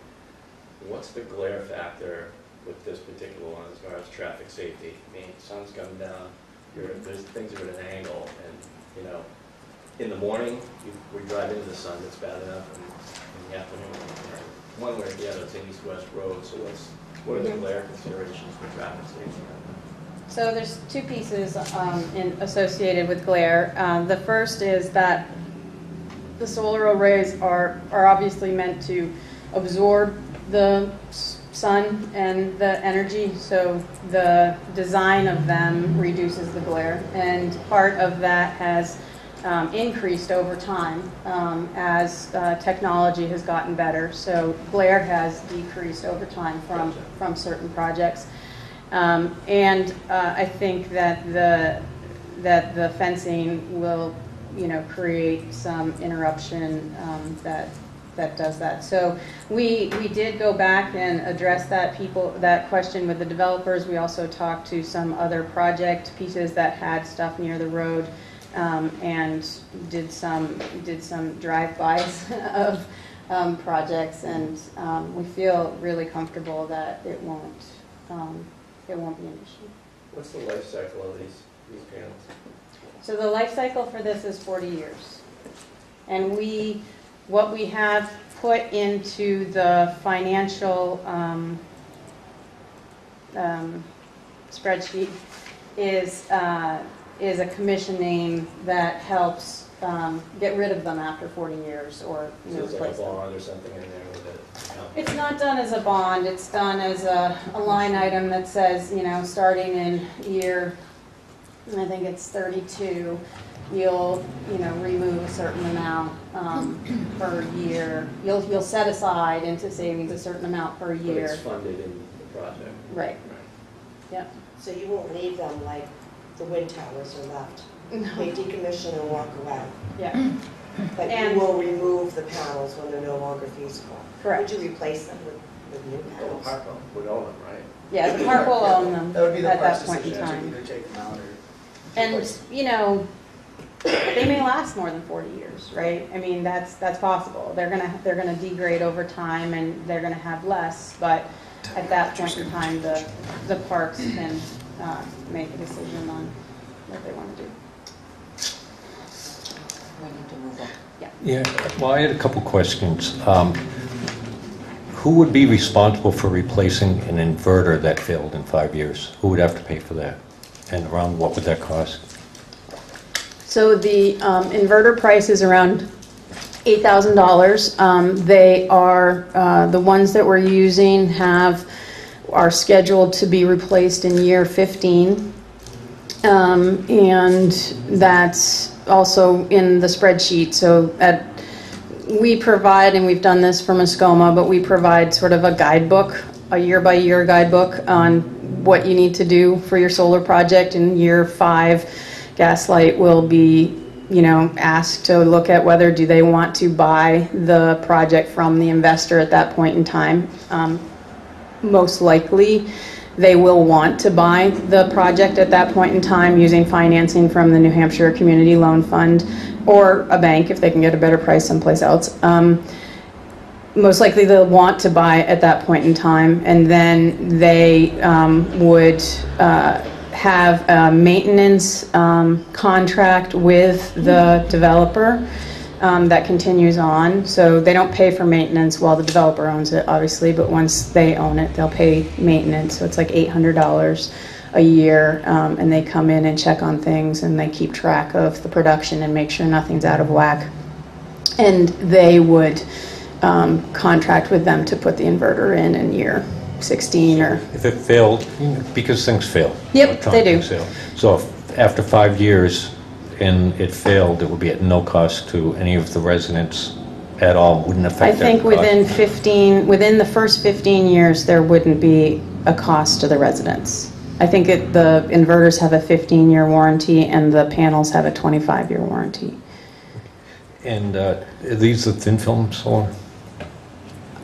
what's the glare factor with this particular one as far as traffic safety? I mean, sun's coming down, things are at an angle, and in the morning we drive into the sun, it's bad enough, and in the afternoon, one way or the other, it's an east-west road. So what are the glare considerations for traffic safety? So there's two pieces associated with glare. The first is that the solar arrays are obviously meant to absorb the sun and the energy, so the design of them reduces the glare, and part of that has increased over time as technology has gotten better. So glare has decreased over time from certain projects. I think that the fencing will, create some interruption that does that. So we did go back and address that question with the developers. We also talked to some other project pieces that had stuff near the road, and did some drive-bys of projects, and we feel really comfortable that it won't be an issue. What's the life cycle of these panels? So the life cycle for this is 40 years. And what we have put into the financial spreadsheet is a commissioning that helps get rid of them after 40 years, or so it's like a replace them. bond or something in there with it? It's not done as a bond. It's done as a line item that says, starting in year, I think it's 32, you'll remove a certain amount per year. You'll set aside into savings a certain amount per year. But it's funded in the project. Right. Yep. So you won't leave them like the wind towers are left. No. They decommission and walk away. Yeah. But you will remove the panels when they're no longer feasible. Correct. Would you replace them with new Well, panels? the park would own them, right? Yeah, the park will own them That would be the at that park's point in decision to time. either take them out or. And, they may last more than 40 years, right? I mean, that's possible. They're gonna degrade over time, and they're gonna have less, but at that point in time, the parks can make a decision on what they want to do. We need to move on. Yeah, well, I had a couple questions. Who would be responsible for replacing an inverter that failed in 5 years? Who would have to pay for that? And around what would that cost? So the inverter price is around $8,000. They are the ones that we're using are scheduled to be replaced in year 15, and that's also in the spreadsheet. So we provide, and we've done this for Muskoma, but we provide sort of a guidebook, a year-by-year guidebook on what you need to do for your solar project. In year 5, Gaslight will be asked to look at whether do they want to buy the project from the investor at that point in time. Most likely, they will want to buy the project at that point in time using financing from the New Hampshire Community Loan Fund or a bank if they can get a better price someplace else. Most likely they'll want to buy at that point in time, and then they would have a maintenance contract with the developer that continues on. So they don't pay for maintenance while the developer owns it, obviously, but once they own it, they'll pay maintenance. So it's like $800 a year, and they come in and check on things, and they keep track of the production and make sure nothing's out of whack. And they would contract with them to put the inverter in year 16 or... If it failed, because things fail. Yep, they do. Fail. So if after 5 years and it failed, it would be at no cost to any of the residents at all, wouldn't affect their I think cost. within the first 15 years, there wouldn't be a cost to the residents. I think the inverters have a 15-year warranty and the panels have a 25-year warranty. And are these the thin film solar?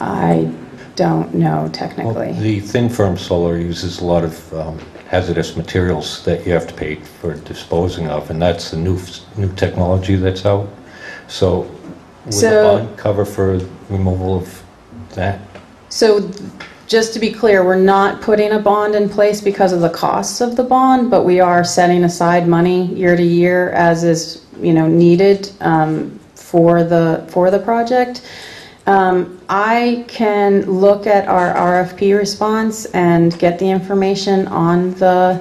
I don't know technically. Well, the thin film solar uses a lot of hazardous materials that you have to pay for disposing of, and that's the new technology that's out. So would the bond cover for removal of that? So just to be clear, we're not putting a bond in place because of the costs of the bond, but we are setting aside money year to year as is needed for the project. I can look at our RFP response and get the information on the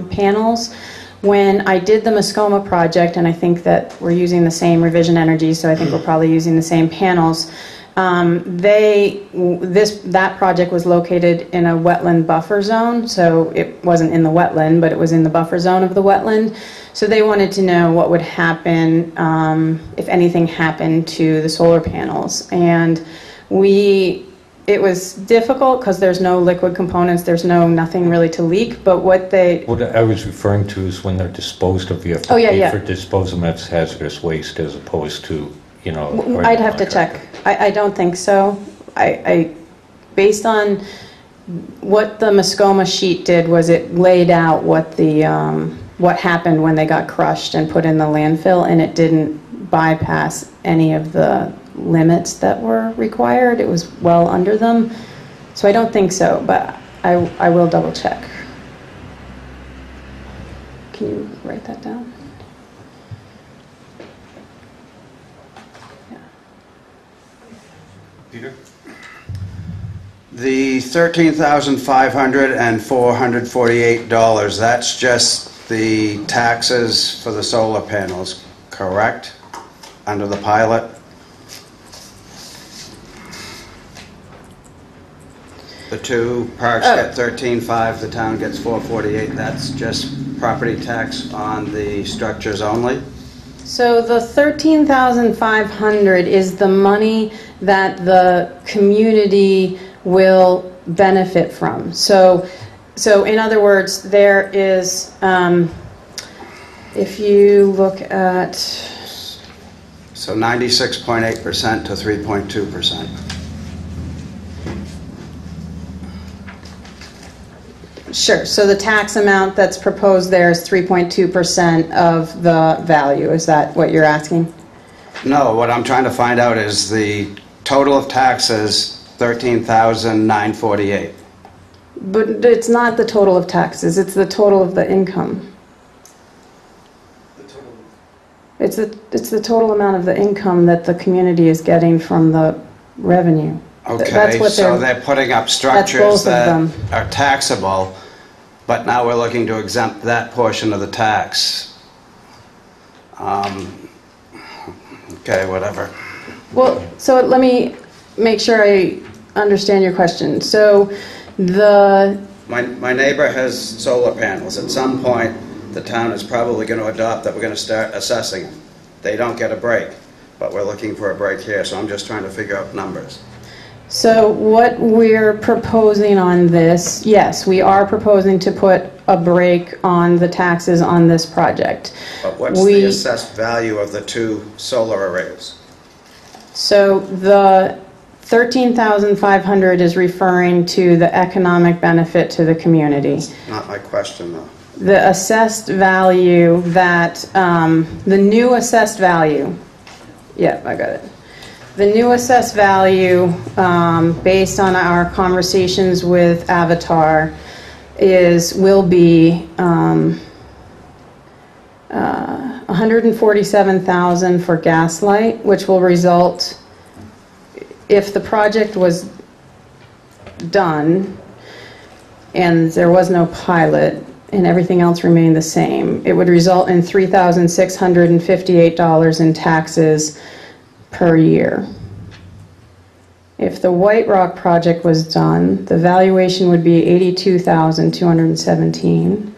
panels. When I did the Muskoma project, and I think that we're using the same Revision Energy, so I think we're probably using the same panels, that project was located in a wetland buffer zone, so it wasn't in the wetland, but it was in the buffer zone of the wetland. So they wanted to know what would happen if anything happened to the solar panels. And it was difficult because there's no liquid components, there's nothing really to leak, but what I was referring to is when they're disposed of, you have to pay for disposal of hazardous waste as opposed to, I'd have to check. I don't think so. Based on what the Muskoma sheet did was it laid out what happened when they got crushed and put in the landfill, and it didn't bypass any of the limits that were required. It was well under them. So I don't think so, but I will double check. Can you write that down? Peter? The $13,500 and $448, that's just the taxes for the solar panels, correct? Under the pilot? The two parks get $13,500, the town gets $448. That's just property tax on the structures only? So the $13,500 is the money that the community will benefit from. So in other words, there is, if you look at... So 96.8% to 3.2%. Sure. So the tax amount that's proposed there is 3.2% of the value. Is that what you're asking? No, what I'm trying to find out is the total of taxes, $13,948. But it's not the total of taxes. It's the total of the income. It's the total amount of the income that the community is getting from the revenue. Okay, so they're putting up structures that are taxable, but now we're looking to exempt that portion of the tax. Okay, whatever. Well, so let me make sure I understand your question. So My neighbor has solar panels. At some point, the town is probably going to adopt that we're going to start assessing them. They don't get a break, but we're looking for a break here, so I'm just trying to figure out numbers. So what we're proposing on this, yes, we are proposing to put a brake on the taxes on this project. But what's the assessed value of the 2 solar arrays? So the 13,500 is referring to the economic benefit to the community. Not my question, though. The assessed value that, the new assessed value, yeah, I got it. The new assessed value, based on our conversations with Avatar, will be $147,000 for Gaslight, which will result, if the project was done and there was no pilot and everything else remained the same, it would result in $3,658 in taxes per year. If the White Rock project was done, the valuation would be $82,217,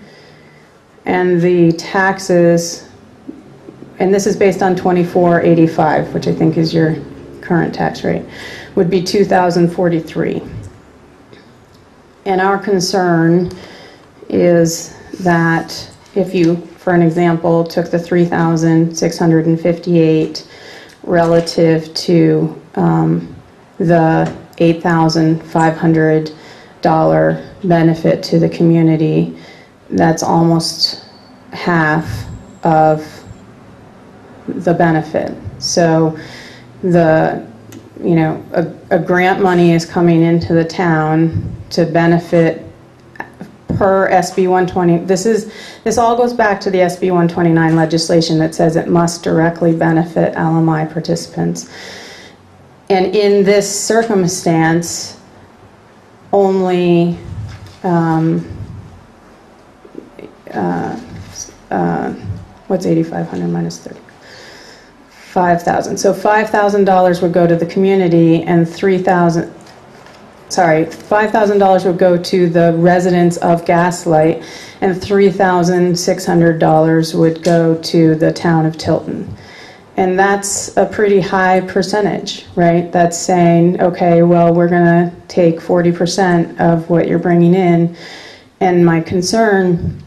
and the taxes, and this is based on 2485, which I think is your current tax rate, would be $2,043. And our concern is that if you, for an example, took the $3,658 relative to the $8,500 benefit to the community, that's almost half of the benefit. So a grant money is coming into the town to benefit per SB 120. This all goes back to the SB 129 legislation that says it must directly benefit LMI participants. And in this circumstance, only what's 8,500 minus 30? 5,000. So $5,000 would go to the community, and $5,000 would go to the residents of Gaslight, and $3,600 would go to the town of Tilton. And that's a pretty high percentage, right? That's saying, okay, well, we're going to take 40% of what you're bringing in. And my concern,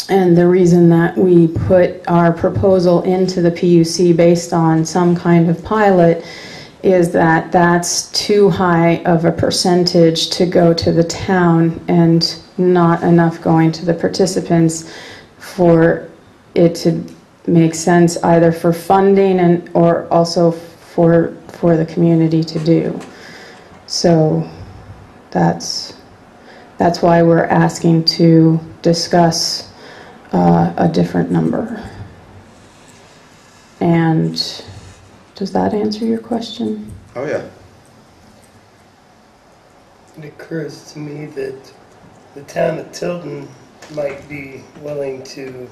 and the reason that we put our proposal into the PUC based on some kind of pilot, is that that's too high of a percentage to go to the town and not enough going to the participants for it to make sense either for funding or also for the community to do. So that's why we're asking to discuss a different number. And does that answer your question? Oh, yeah. It occurs to me that the town of Tilton might be willing to,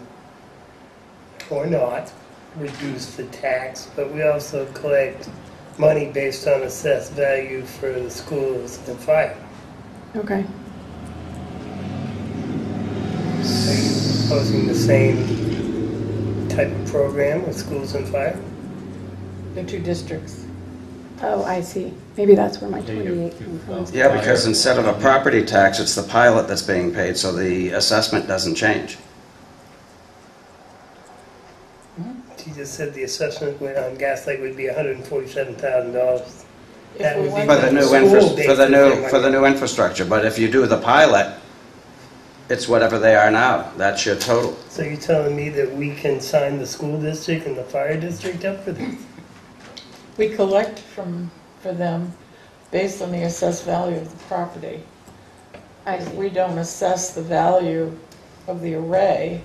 or not, reduce the tax, but we also collect money based on assessed value for the schools and fire. Okay. Are you proposing the same type of program with schools and fire? The 2 districts. Oh, I see. Maybe that's where my 28 came from. Yeah, because instead of a property tax, it's the pilot that's being paid, so the assessment doesn't change. She just said the assessment on Gaslight would be $147,000. That would be For the new for the new infrastructure, but if you do the pilot, it's whatever they are now. That's your total. So you're telling me that we can sign the school district and the fire district up for this? We collect for them based on the assessed value of the property. If we don't assess the value of the array,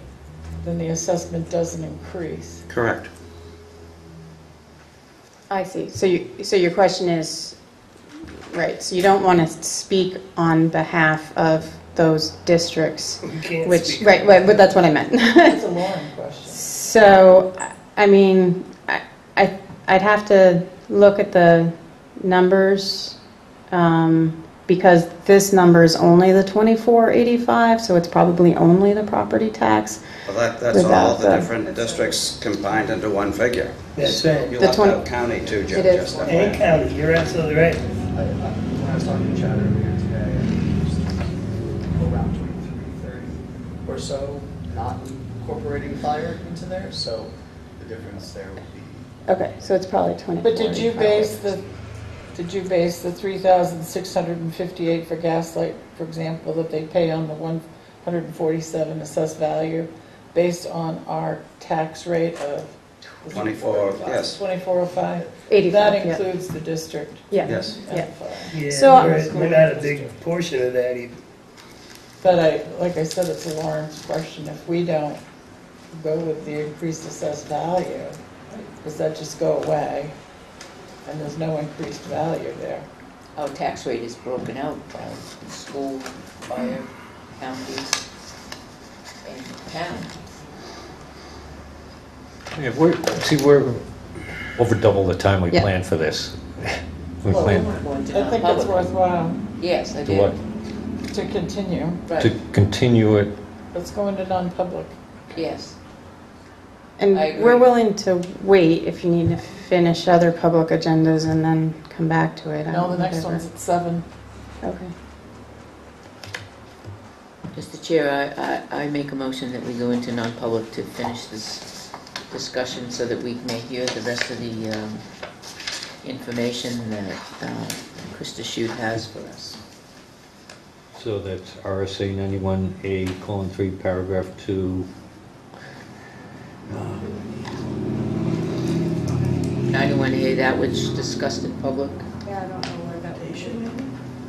then the assessment doesn't increase. Correct. I see. So your question is, right, so you don't want to speak on behalf of those districts. We can't Which, speak. right, but that's what I meant. That's a Lauren question. So, I mean, I'd have to look at the numbers, because this number is only the 2485, so it's probably only the property tax. Well, that's all the different districts combined into one figure. That's right. You'll The have 20 to have county too, Jim. It is. And county, you're absolutely right. When I was talking to Chad earlier today, I think it was around 23, 30 or so, not incorporating fire into there, so the difference there would be. Okay, so it's probably 20. But did you base the 3,658 for gaslight, for example, that they pay on the 147 assessed value, based on our tax rate of 24, yes. 2405? 85, That yeah. includes the district. Yeah. Yes. Yeah. Yeah, So- we're not a big portion of that either. But like I said, it's Lauren's question. If we don't go with the increased assessed value, does that just go away? And there's no increased value there. Our tax rate is broken out by school, fire, counties, and town. Yeah, we're over double the time we Yeah. planned for this. We Well, planned Going to I think it's non-public. worthwhile Yes, I to what? did. to continue. To Right, continue it. Let's go into non-public. yes. And I agree. we're willing to wait if you need to finish other public agendas and then come back to it. No, the next one's at 7. Okay. Mr. Chair, I make a motion that we go into non-public to finish this discussion so that we may hear the rest of the information that Krista Shute has for us. So that's RSA 91A:3, paragraph 2. 91A, that which discussed in public. Yeah, I don't know where that would be.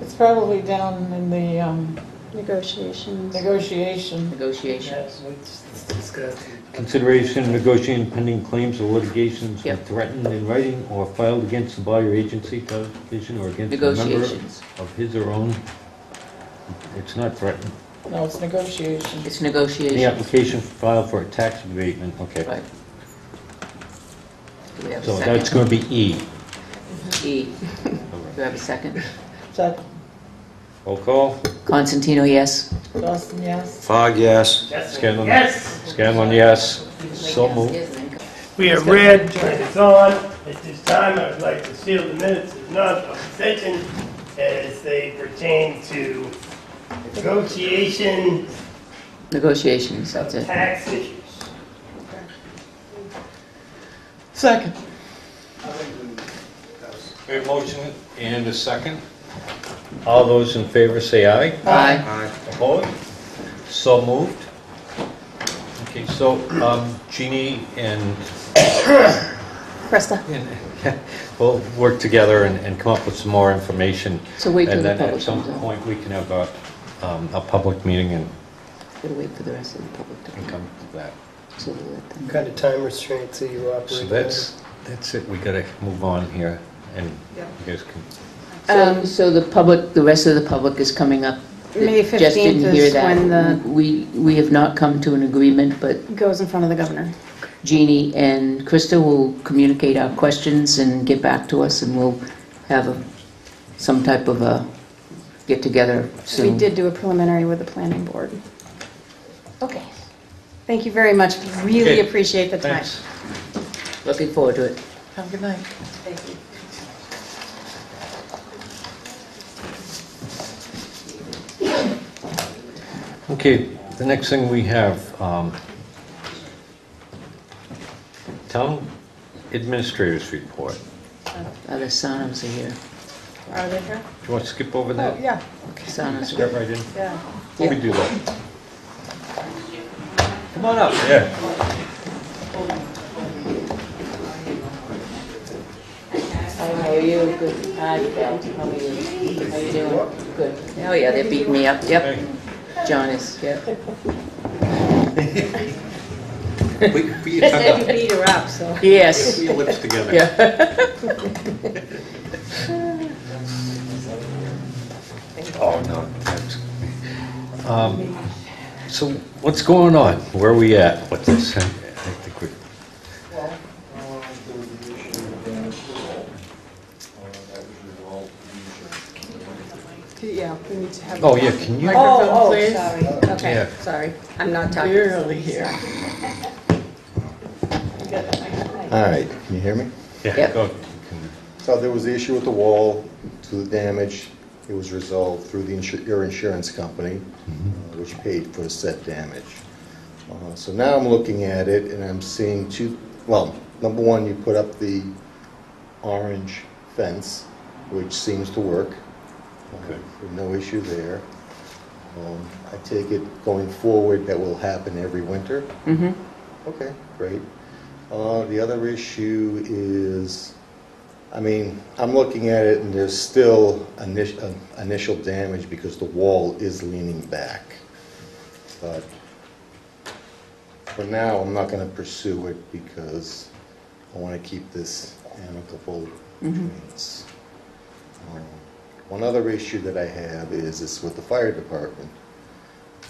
It's probably down in the Negotiations. negotiation. Negotiations. Let's discuss it. Consideration of negotiating pending claims or litigations when Yep. threatened in writing or filed against the body or agency, television, or against a member Negotiations. of his or own. It's not threatened. No, it's negotiation. It's The negotiations. application filed for a tax abatement, okay. Right. Do we have a So that's second? going to be E. E. Do we have a second? Chuck, Roll call. Constantino, yes. Dawson, yes. Fog, yes. Scanlon. Yes, Scanlon, yes. So moved. we are read, and it's on. At this time, I would like to seal the minutes of non-public session as they pertain to negotiation Negotiations, of that's it. tax issues. Second. We have a motion and a second. All those in favor say aye. Aye. Opposed? So moved. Okay, so Jeannie and Krista. we'll work together and come up with some more information. So wait till And the then at public some comes out. point, we can have a public meeting and Gotta wait for the rest of the public to come. come to that. So we'll let them. What kind of time restraints are you operating? So that's it. We gotta move on here, and you guys can. So the public, the rest of the public is coming up. May Just 15th didn't hear is that. when the We have not come to an agreement, but goes in front of the governor. Jeannie and Krista will communicate our questions and get back to us, and we'll have some type of a get-together We soon. did do a preliminary with the planning board. Okay. Thank you very much. Really Okay. appreciate the time. Thanks. Looking forward to it. Have a good night. Thank you. Okay, the next thing we have, town administrators report. The Sanos are here. Are they here? Do you want to skip over Oh, that? yeah, Sanos are Get here. right in. yeah. Let me do that. Come on up. Yeah. Hi, how are you? Good. Hi, Val. How are you? How you doing? Good. Oh, yeah, they're beating me up. Yep. Hey. John is, yep. Put your tongue You up. beat her up, so. Yes. Put your lips together. Yeah. Oh, no. That's, so what's going on? Where are we at with this? I think we- Well, there was the issue of the approval, that was resolved through the Yeah, we need to have. Oh, yeah, can you? Microphone, please. Sorry, okay, Yeah. sorry, I'm not talking. Barely here. All right, can you hear me? Yeah, Yep. go. So there was the issue with the wall to to the damage. It was resolved through your insurance company, which paid for the said damage. So now I'm looking at it and I'm seeing well, number one, you put up the orange fence, which seems to work. Okay. No issue there. I take it going forward that will happen every winter. Mm-hmm. Okay, great. The other issue is, I mean, I'm looking at it and there's still initial damage because the wall is leaning back. But for now, I'm not going to pursue it because I want to keep this amicable between us. One other issue that I have is with the fire department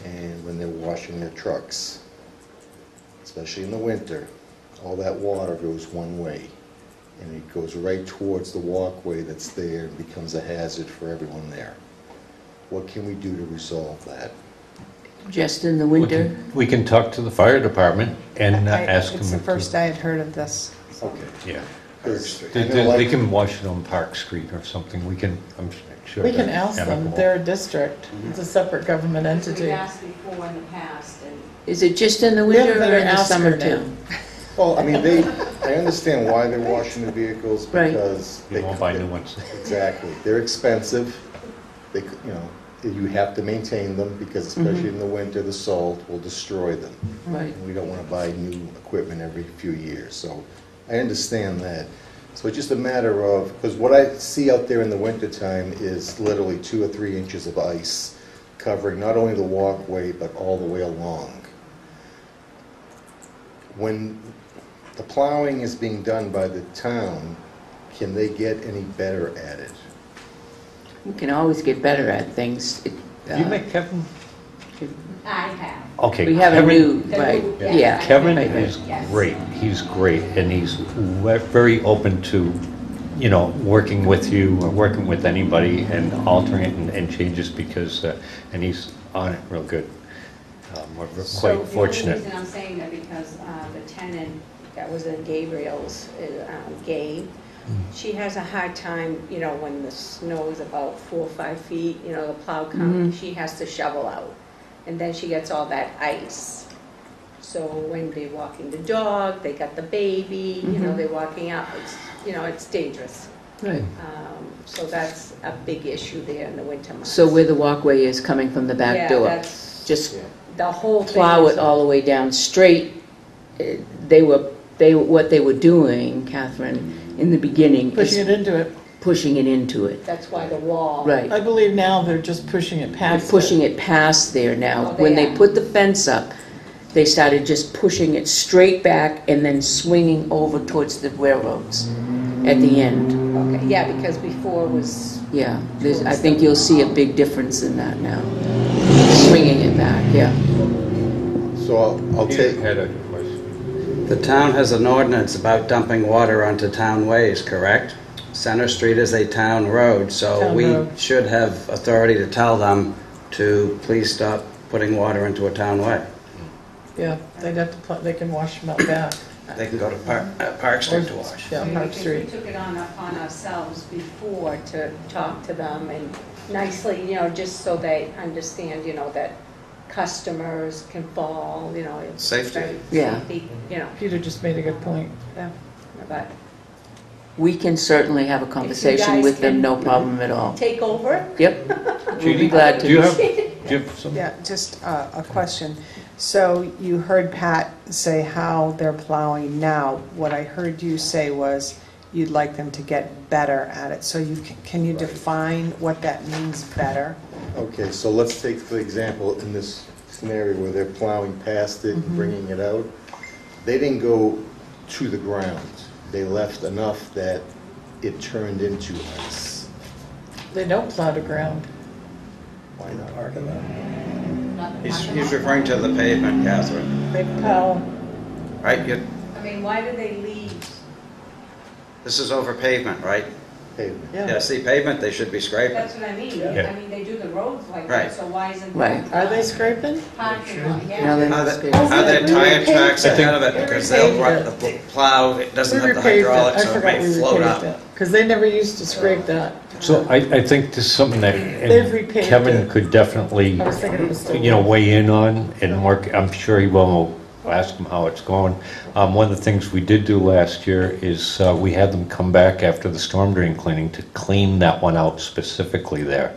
and when they're washing their trucks, especially in the winter, all that water goes one way and it goes right towards the walkway that's there and becomes a hazard for everyone there. What can we do to resolve that? Just in the winter? We can talk to the fire department and ask them. It's the first I had heard of this. Okay. Yeah. Because They can wash it on Park Street or something. I'm sure. We can they're ask them, amicable. they're a district, it's a separate government We've entity. asked before in the past, and Is it just in the We winter haven't or better in the ask her summer now. too? Well, I mean, I understand why they're washing the vehicles Right. because You won't buy new ones. Exactly. They're expensive. You have to maintain them because especially in the winter, the salt will destroy them. Right. And we don't want to buy new equipment every few years. So I understand that. So it's just a matter of, because what I see out there in the wintertime is literally 2 or 3 inches of ice covering not only the walkway but all the way along. When the plowing is being done by the town, can they get any better at it? We can always get better at things. Did you make Kevin? I have. Okay. We have a Kevin- new, The right, new- yeah. Kevin Right, is Yes. great. He's great, and he's very open to, working with you or working with anybody and altering it and changes because, and he's on it real good. We're quite fortunate. The only reason I'm saying that because the tenant that was in Gabriel's, Gabe, she has a hard time, when the snow is about 4 or 5 feet, the plow comes, she has to shovel out. And then she gets all that ice. So when they're walking the dog, they got the baby, they're walking out, it's dangerous. Right. So that's a big issue there in the winter months. So where the walkway is coming from the back Yeah, door, that's just the whole thing. plow is- it all the way down straight. What they were doing, Catherine, in the beginning Pushing is it into it. pushing it into it. That's why the wall. Right. I believe now they're just pushing it They're past pushing it past there now. Oh, they When they are. put the fence up, they started just pushing it straight back and then swinging over towards the railroads at the end. Okay, yeah, because before was, Yeah, I think you'll see a big difference in that now. Swinging it back, yeah. So I'll Peter take, had a question. The town has an ordinance about dumping water onto town ways, correct? Center Street is a town road, so Town we road. should have authority to tell them to please stop putting water into a town way. Yeah, they'd have to, they can wash them out back. They can go to Park Street to wash. Yeah, Park because we Street. took it upon ourselves before to talk to them and nicely, just so they understand, that customers can fall, it's Safety. very Yeah. safety, Peter just made a good point. yeah, but We can certainly have a conversation guys with them, can- no problem at all. take over. Yep, we'll be glad to. Do you have some? Yeah, just a question. So you heard Pat say how they're plowing now. What I heard you say was you'd like them to get better at it. So can you define what that means, better? okay, so let's take for example in this scenario where they're plowing past it and bringing it out. They didn't go to the ground. They left enough that it turned into ice. They don't plow the ground. Why not? Part of that. He's referring to the pavement, Catherine. They plow, Right? I mean, why do they leave? This is over pavement, right? Pavement. Yeah, see, pavement, they should be scraping. That's what I mean. Yeah. I mean, they do the roads like Right. that, so why isn't Right. that are they scraping? parking lot? Now Yeah. they're Are not there scraping. tire tracks I think- ahead of it because they'll run the plow, it doesn't We have the repaved it. hydraulics, I so it forgot may we float repaved up. it. Because they never used to scrape that. So I think this is something that They've repaved Kevin it. could definitely, I was thinking it was still. weigh in on and work. I'm sure he will. I'll ask him how it's going. One of the things we did do last year is we had them come back after the storm drain cleaning to clean that one out specifically there,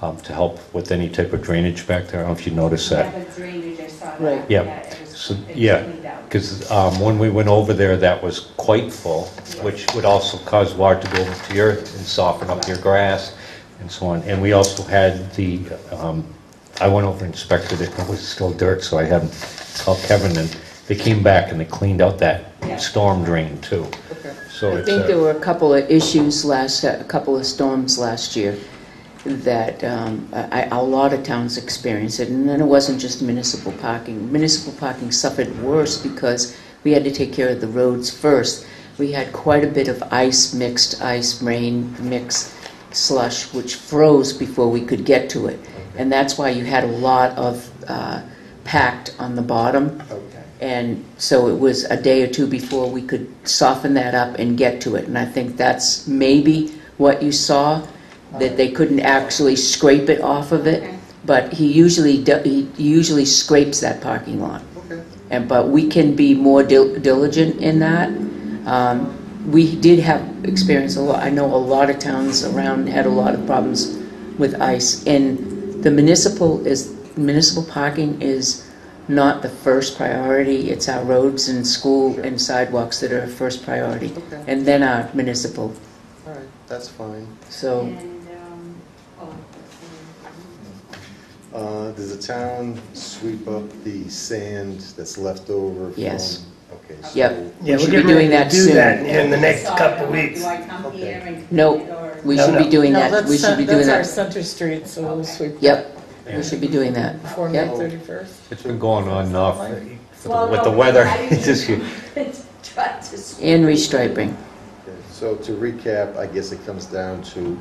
to help with any type of drainage back there. I don't know if you noticed that. Yeah, the drainage, I saw that. Right. Yeah. It was- So, it was yeah, cleaned out. because when we went over there, that was quite full, which would also cause water to go over to your, and soften up your grass and so on. And we also had the, I went over and inspected it, and it was still dirt, so I had them call Kevin, and they came back and they cleaned out that storm drain too. So I it's think there were a couple of issues a couple of storms last year that a lot of towns experienced it, and then it wasn't just municipal parking. Municipal parking suffered worse because we had to take care of the roads first. We had quite a bit of ice, rain, mix, slush, which froze before we could get to it. And that's why you had a lot of packed on the bottom. And so it was a day or two before we could soften that up and get to it. And I think that's maybe what you saw, that they couldn't actually scrape it off of it. Okay. But he usually scrapes that parking lot. But we can be more diligent in that. We did have experience a lot. I know a lot of towns around had a lot of problems with ice. And the municipal parking is not the first priority. It's our roads and school and sidewalks that are first priority, and then our municipal. All right, that's fine. So. And, Does the town sweep up the sand that's left over from? Yes. Okay. So Yep. Yeah, should we're be getting ready doing to that do soon. that in the next couple of weeks. Do I come here and? Nope. or- We No, should no. be doing No, that. We should be doing that's our that. Center Street, so we'll sweep. Yep. We should be doing that. Before May Yep. 31st. It's been going on and off Well, with no, the weather. I didn't- This year. Try to sweep. And restriping. Okay, so to recap, I guess it comes down to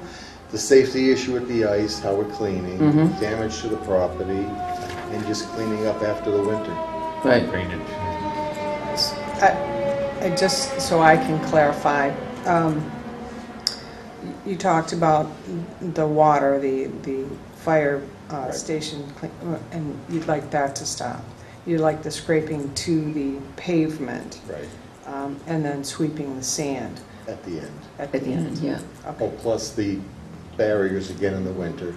the safety issue with the ice, how we're cleaning, Mhm. damage to the property, and just cleaning up after the winter. Right. Drainage. I just, so I can clarify, you talked about the water, the fire station, and you'd like that to stop. You'd like the scraping to the pavement, Right. and then sweeping the sand At the end. At the end, yeah. Oh, plus the barriers again in the winter.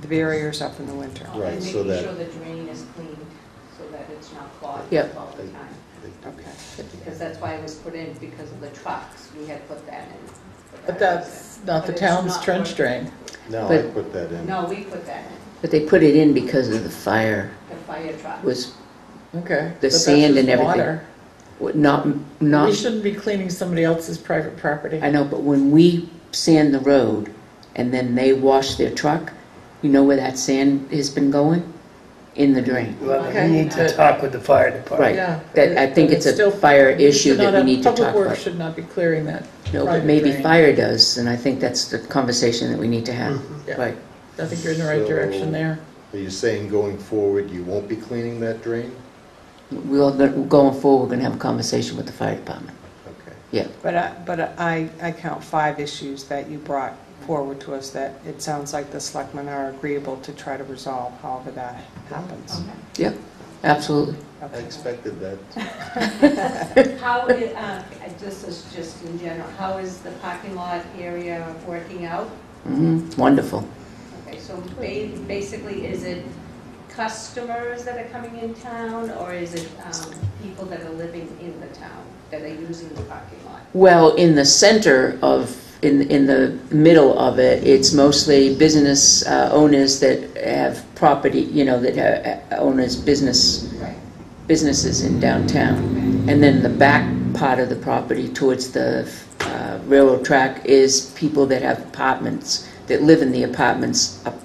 The barriers up in the winter. Right, And so making that- sure the drain is cleaned so that it's not clogged Yep. all the time. Okay. Because that's why it was put in, because of the trucks. We had put that in. But that's not the But it's town's not trench working. drain. No, I But- put that in. No, we put that in, But they put it in because of the fire. the fire truck. Was Okay. The but that's sand just and everything. water. not. We shouldn't be cleaning somebody else's private property. I know, but when we sand the road and then they wash their truck, you know where that sand has been going? In the drain. Well, Okay. we need to talk with the fire department. Right. Yeah. That, I think But it's a still- fire we issue should that not we have- need to talk Public Works about. should not be clearing that. No, but private maybe drain. fire does, and I think that's the conversation that we need to have. Yeah. Right. I think you're in the right So- direction there. Are you saying going forward, you won't be cleaning that drain? Going forward, we're going to have a conversation with the fire department. Okay. But I count 5 issues that you brought forward to us that it sounds like the selectmen are agreeable to try to resolve, however that happens. Yep, absolutely. I expected that. How, this is just in general, how is the parking lot area working out? Wonderful. Okay, so basically, is it customers that are coming in town, or is it people that are living in the town that are using the parking lot? Well, in the center of, in the middle of it, it's mostly business owners that have property, that have owners businesses in downtown. And then the back part of the property towards the railroad track is people that have apartments, that live in the apartments up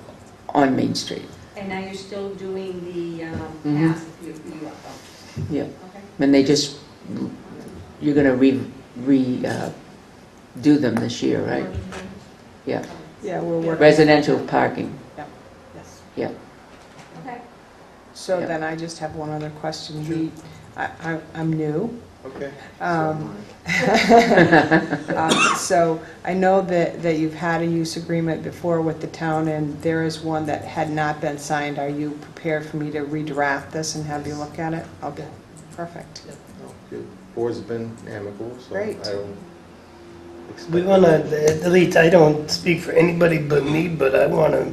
on Main Street. And now you're still doing the Mhm. path, you are, Yeah. okay. And they just, you're going to do them this year, right? Yeah. Yeah, we're working. Residential parking. Yes. Yeah. So Yep. then I just have one other question. I'm new, Okay. So I know that you've had a use agreement before with the town, and there is one that had not been signed. Are you prepared for me to redraft this and have you look at it? Okay, perfect. No, good. Board's been amicable, so Great. I don't expect... We want to, at least I don't speak for anybody but me, but I want to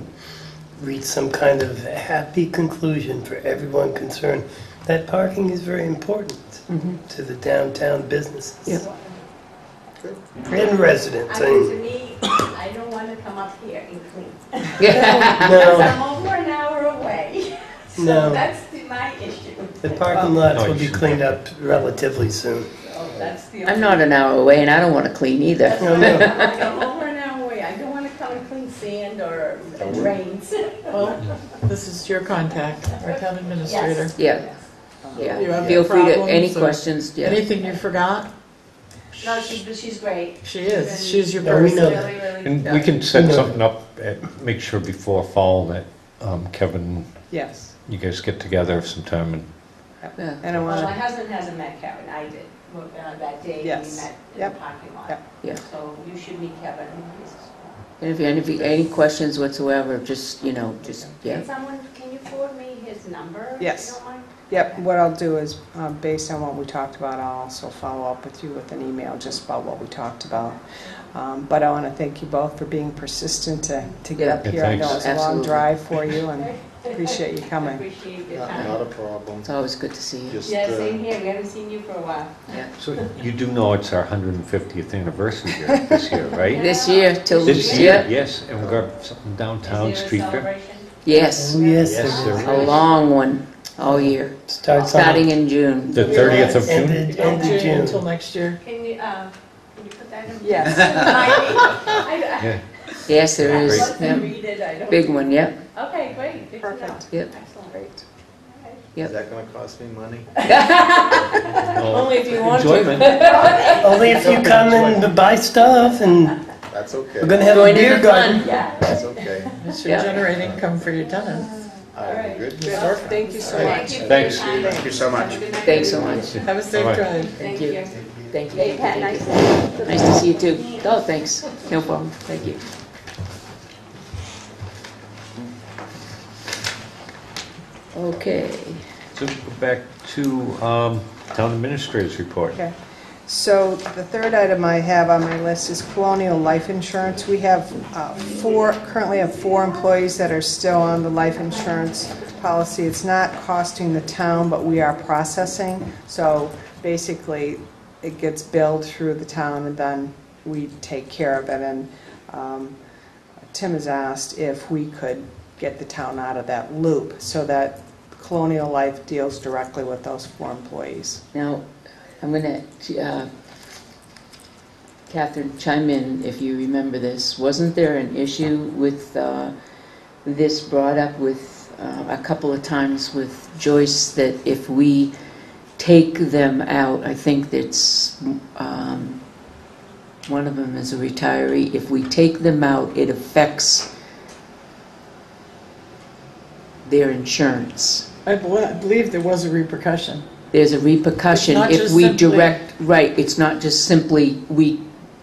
reach some kind of happy conclusion for everyone concerned. That parking is very important to the downtown businesses. Yep. And residents. I mean, to me, I don't want to come up here and clean. No, I'm over an hour away. So No. that's my issue. the parking lots will be cleaned up relatively soon. So that's the I'm not an hour away, and I don't want to clean either. That's No, I'm no. like, I'm over an hour away. I don't want to come and clean sand or drains. Well, this is your contact, our town administrator. Yeah, You yeah. have Feel free to, problems any or questions, yeah. Anything you forgot? No, she's great. She is. She's your Yeah, we person. know Really, really. And we can set something up, make sure before fall that Kevin, Yes. you guys get together sometime and Yeah. And I Well, my want husband hasn't met Kevin. I did. Well, that day we Yes. met in Yep. the parking lot. Yep. Yeah. So you should meet Kevin. And if you, any questions whatsoever, just, yeah. Can you forward me his number? if Yes. you don't mind? Yep, what I'll do is, based on what we talked about, I'll also follow up with you with an email just about what we talked about. But I want to thank you both for being persistent to get up Yeah, here. I know thanks. it's a long Absolutely. drive for you, and appreciate you I coming. appreciate your Not time. a problem. It's always good to see you. Just, Yeah, same here. We haven't seen you for a while. so you do know it's our 150th anniversary here this year, right? This year, till, This year, yeah, yes, and we've got something downtown, Is there a street fair. celebration? yes, Oh, yes, Yes, there there is. a long one, all year, Starts on starting in June. The 30th of June? end of June. Until next year. Can you put that in? Yes. Yeah. Yes, there I'd is, love to yeah. read it. I don't. Big one, yep, Okay, great. Good to know. Perfect. yep. Excellent. Great. Yep. Is that going to cost me money? Only if you want to. Enjoyment. Only if you come and buy stuff, and That's okay. we're gonna have a Join in beer the fun. garden. Yeah. That's okay. It should Yeah. generate income for your tenants. I'm good. Good. Thank you so Thank much. you for Thanks. your time. Thank you so much. Have a good night. Thanks so much. Have a safe Bye-bye. drive. Thank you. Thank Hey, you. Pat, nice to Nice to see you too. Oh, thanks. No problem. Thank you. Okay. So go back to town administrator's report. Okay. So the third item I have on my list is Colonial Life Insurance. We have currently have 4 employees that are still on the life insurance policy. It's not costing the town, but we are processing. So basically, it gets billed through the town, and then we take care of it. And Tim has asked if we could get the town out of that loop so that Colonial Life deals directly with those 4 employees. Now, I'm going to, Catherine, chime in if you remember this. Wasn't there an issue with this brought up with a couple of times with Joyce that if we take them out, I think that's one of them is a retiree, if we take them out, it affects their insurance. I believe there was a repercussion. There's a repercussion It's not if just we simply- direct, right, it's not just simply we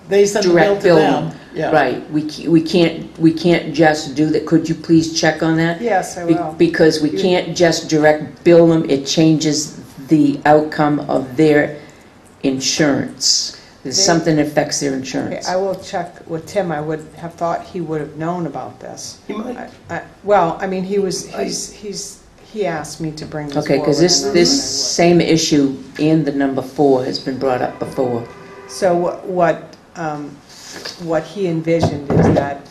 They sent the bill direct to bill them. them. Yeah. Right, we can't just do that. Could you please check on that? Yes, I Be- will. Because we can't just direct bill them, it changes the outcome of their insurance. There's They- something that affects their Okay, insurance. I will check with Tim. I would have thought he would have known about this. You might. Well, I mean, he asked me to bring this Okay, forward. because and I said this I same issue and the number 4 has been brought up before. would. So what he envisioned is that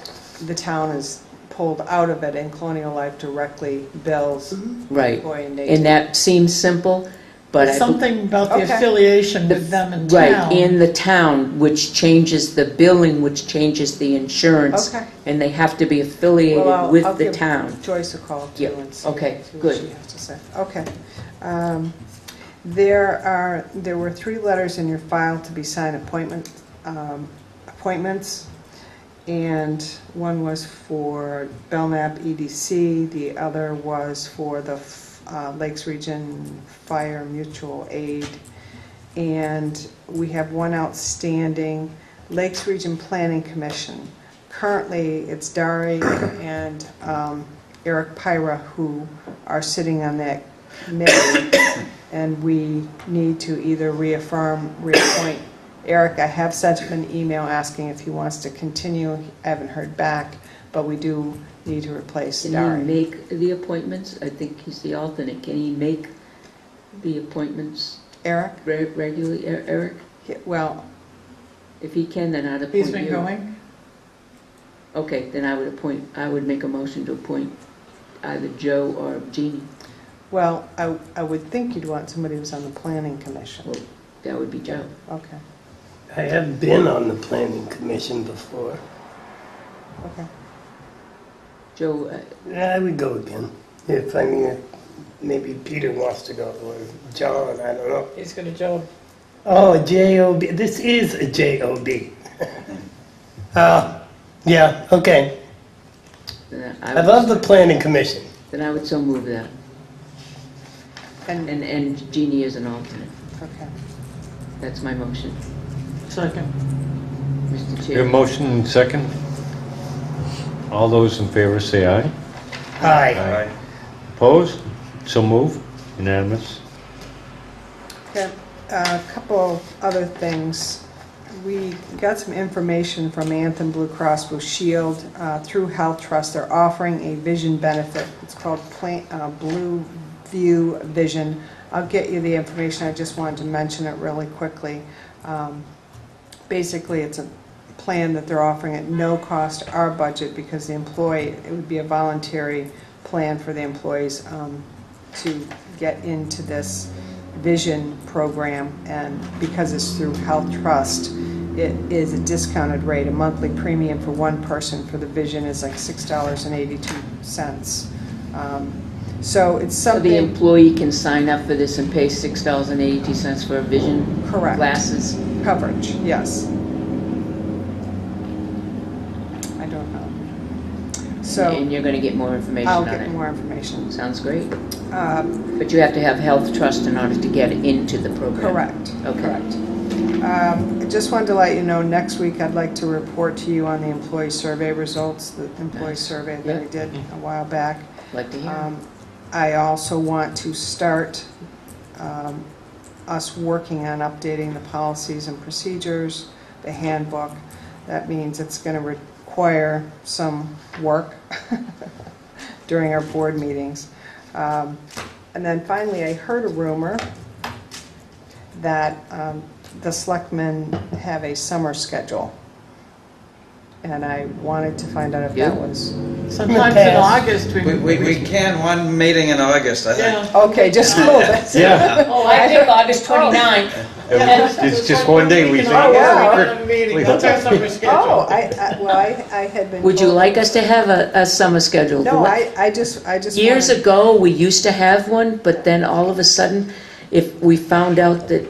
the town is pulled out of it and Colonial Life directly bills Right, employee and and that seems simple, but There's I... something about the Okay. affiliation with them in Right, town. in the town, which changes the billing, which changes the insurance, Okay. and they have to be affiliated Well, I'll with the give town. Joyce a call too Yep. and see Okay, see what good. she has to say. Okay. There were 3 letters in your file to be signed appointments, and one was for Belknap EDC, the other was for the Lakes Region Fire Mutual Aid, And we have one outstanding, Lakes Region Planning Commission. Currently, it's Dari and Eric Pyra who are sitting on that committee, and we need to either reappoint Eric. I have sent him an email asking if he wants to continue. I haven't heard back, but we do need to replace Can Dari. he make the appointments? I think he's the alternate. Can he make the appointments Eric? Regularly, Eric? Well, if he can, then I'd appoint He's been you. going? Okay, then I would make a motion to appoint either Joe or Jeannie. Well, I would think you'd want somebody who's on the planning commission. Well, that would be Joe. Okay, I have been on the planning commission before. okay. Joe, I would go again. If, I mean, maybe Peter wants to go, or John, I don't know. He's got a job. Oh, a JOB. This is a JOB. Yeah, okay. I love the planning commission. Then I would so move that. And Jeannie is an alternate. Okay. That's my motion. Second. Mr. Your Chair. motion and second. All those in favor say aye. Aye. Opposed? So move. Unanimous. Okay, a couple other things. We got some information from Anthem Blue Cross Blue Shield through Health Trust. They're offering a vision benefit. It's called Blue View Vision. I'll get you the information. I just wanted to mention it really quickly. Basically, it's a plan that they're offering at no cost to our budget because the employee, it would be a voluntary plan for the employees to get into this vision program, and because it's through Health Trust, it is a discounted rate. A monthly premium for one person for the vision is like $6.82. So it's So something. the employee can sign up for this and pay $6.82 for a vision Correct. glasses? Coverage, yes. I don't know. So And you're going to get more information I'll on it? get more information. Sounds great. But you have to have Health Trust in order to get into the program? Correct. Okay. Correct. I just wanted to let you know, next week I'd like to report to you on the employee survey results, the employee survey that I did a while back. Like to hear. I also want to start us working on updating the policies and procedures, the handbook. That means it's going to require some work during our board meetings. And then finally, I heard a rumor that the selectmen have a summer schedule. And I wanted to find out if that was... Sometimes in August We can one meeting in August, I think. Yeah. Okay, just move it. Yeah. Oh, I think August 29th. It's just one day. We think. have a meeting. That's our summer Oh, schedule. I had been Would you told- like us to have a summer schedule? No, I just Years wanted- ago, we used to have one, but then all of a sudden, if we found out that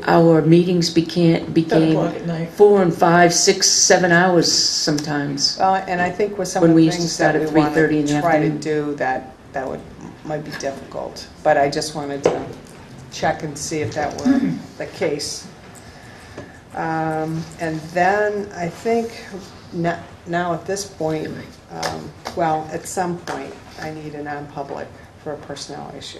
our meetings became 10:00 at night. 4 and 5, 6, 7 hours sometimes. Well, and I think with some When of we the used to things start that at we want 3:30 in the to try to afternoon. do, that might be difficult. But I just wanted to check and see if that were the case. And then I think now at this point, at some point, I need a non-public for a personnel issue.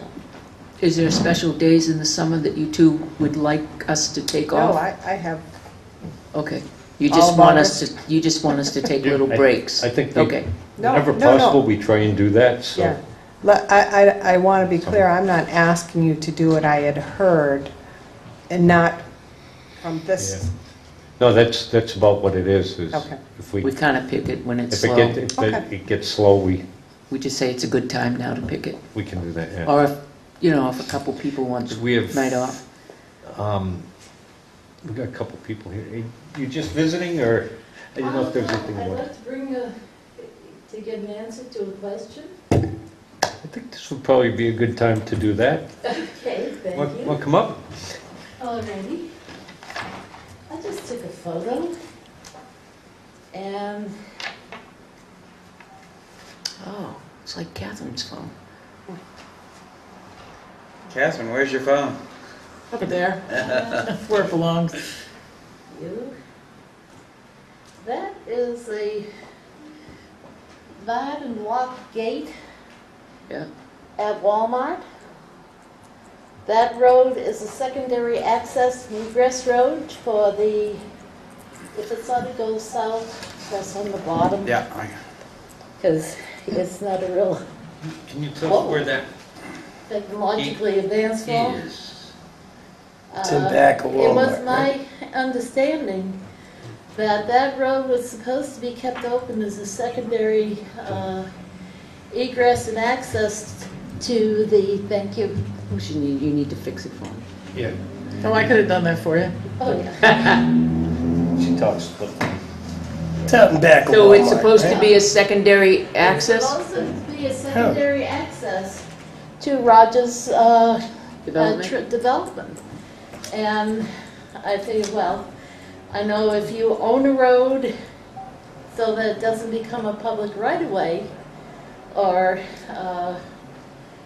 Is there special days in the summer that you two would like us to take No, off? I have, Okay. You All just of want August? us to, you just want us to take little breaks? I think Okay. whenever No, no. possible, we try and do that, so. yeah. I want to be clear, I'm not asking you to do what I had heard, and not from this. Yeah. No, that's about what it is Okay. if We kind of pick it when it's if slow. it gets slow, we We just say it's a good time now to pick it. can do that, yeah. Or if a couple people want We have, the night off. we got a couple people here. Hey, you just visiting, or I didn't know if there's anything you I'd want? like to bring to get an answer to a question. I think this would probably be a good time to do that. Okay, thank Want you. to come up? Alrighty. I just took a photo, and Oh, it's like Catherine's phone. Catherine, where's your phone? Up there, where it belongs. You. That is a ride and walk gate Yeah. at Walmart. That road is a secondary access and egress road for the, if it's on it goes south, that's on the bottom. Yeah. Because it's not a real Can you tell us where that technologically advanced form. is? It's in back of It was Walmart, my understanding that that road was supposed to be kept open as a secondary egress and access to the, thank you. What you need to fix it for me. Yeah. Oh, I could have done that for you. Oh, yeah. She talks, but It's out in back of Walmart. So it's supposed to right? be a secondary It's access supposed to be a secondary access to Rogers development? development. And I figured, well, I know if you own a road so that it doesn't become a public right-of-way, or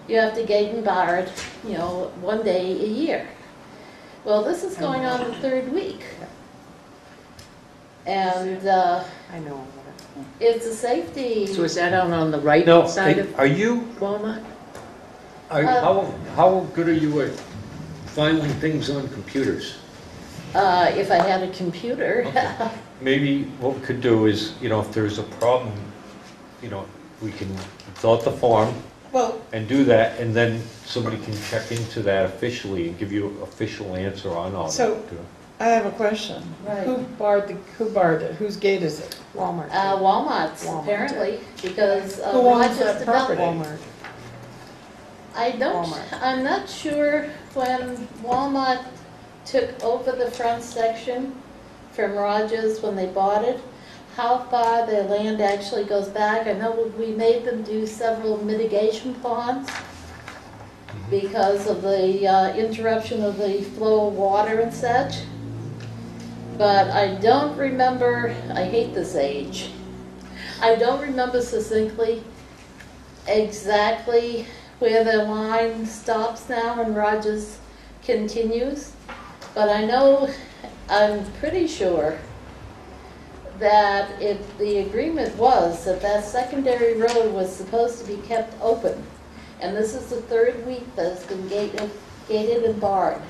you have to gate and bar it, you know, one day a year. Well, this is going on the third week. And I know. it's a safety. So is that out on the right no, side of are you, Walmart? how good are you at filing things on computers? If I had a computer. Maybe what we could do is, you know, if there's a problem, you know, we can fill out the form Well, and do that, and then somebody can check into that officially and give you an official answer on all So- that. I have a question. Right. Who barred it? Whose gate is it? Walmart. Walmart's, Walmart. apparently, because Who owns Rogers that property? development. Walmart. I'm not sure when Walmart took over the front section from Rogers when they bought it, how far their land actually goes back. I know we made them do several mitigation ponds because of the interruption of the flow of water and such. But I don't remember, I hate this age, I don't remember succinctly exactly where the line stops now and Rogers continues. But I know, I'm pretty sure that the agreement was that that secondary road was supposed to be kept open. And this is the third week that it's been gated and barred.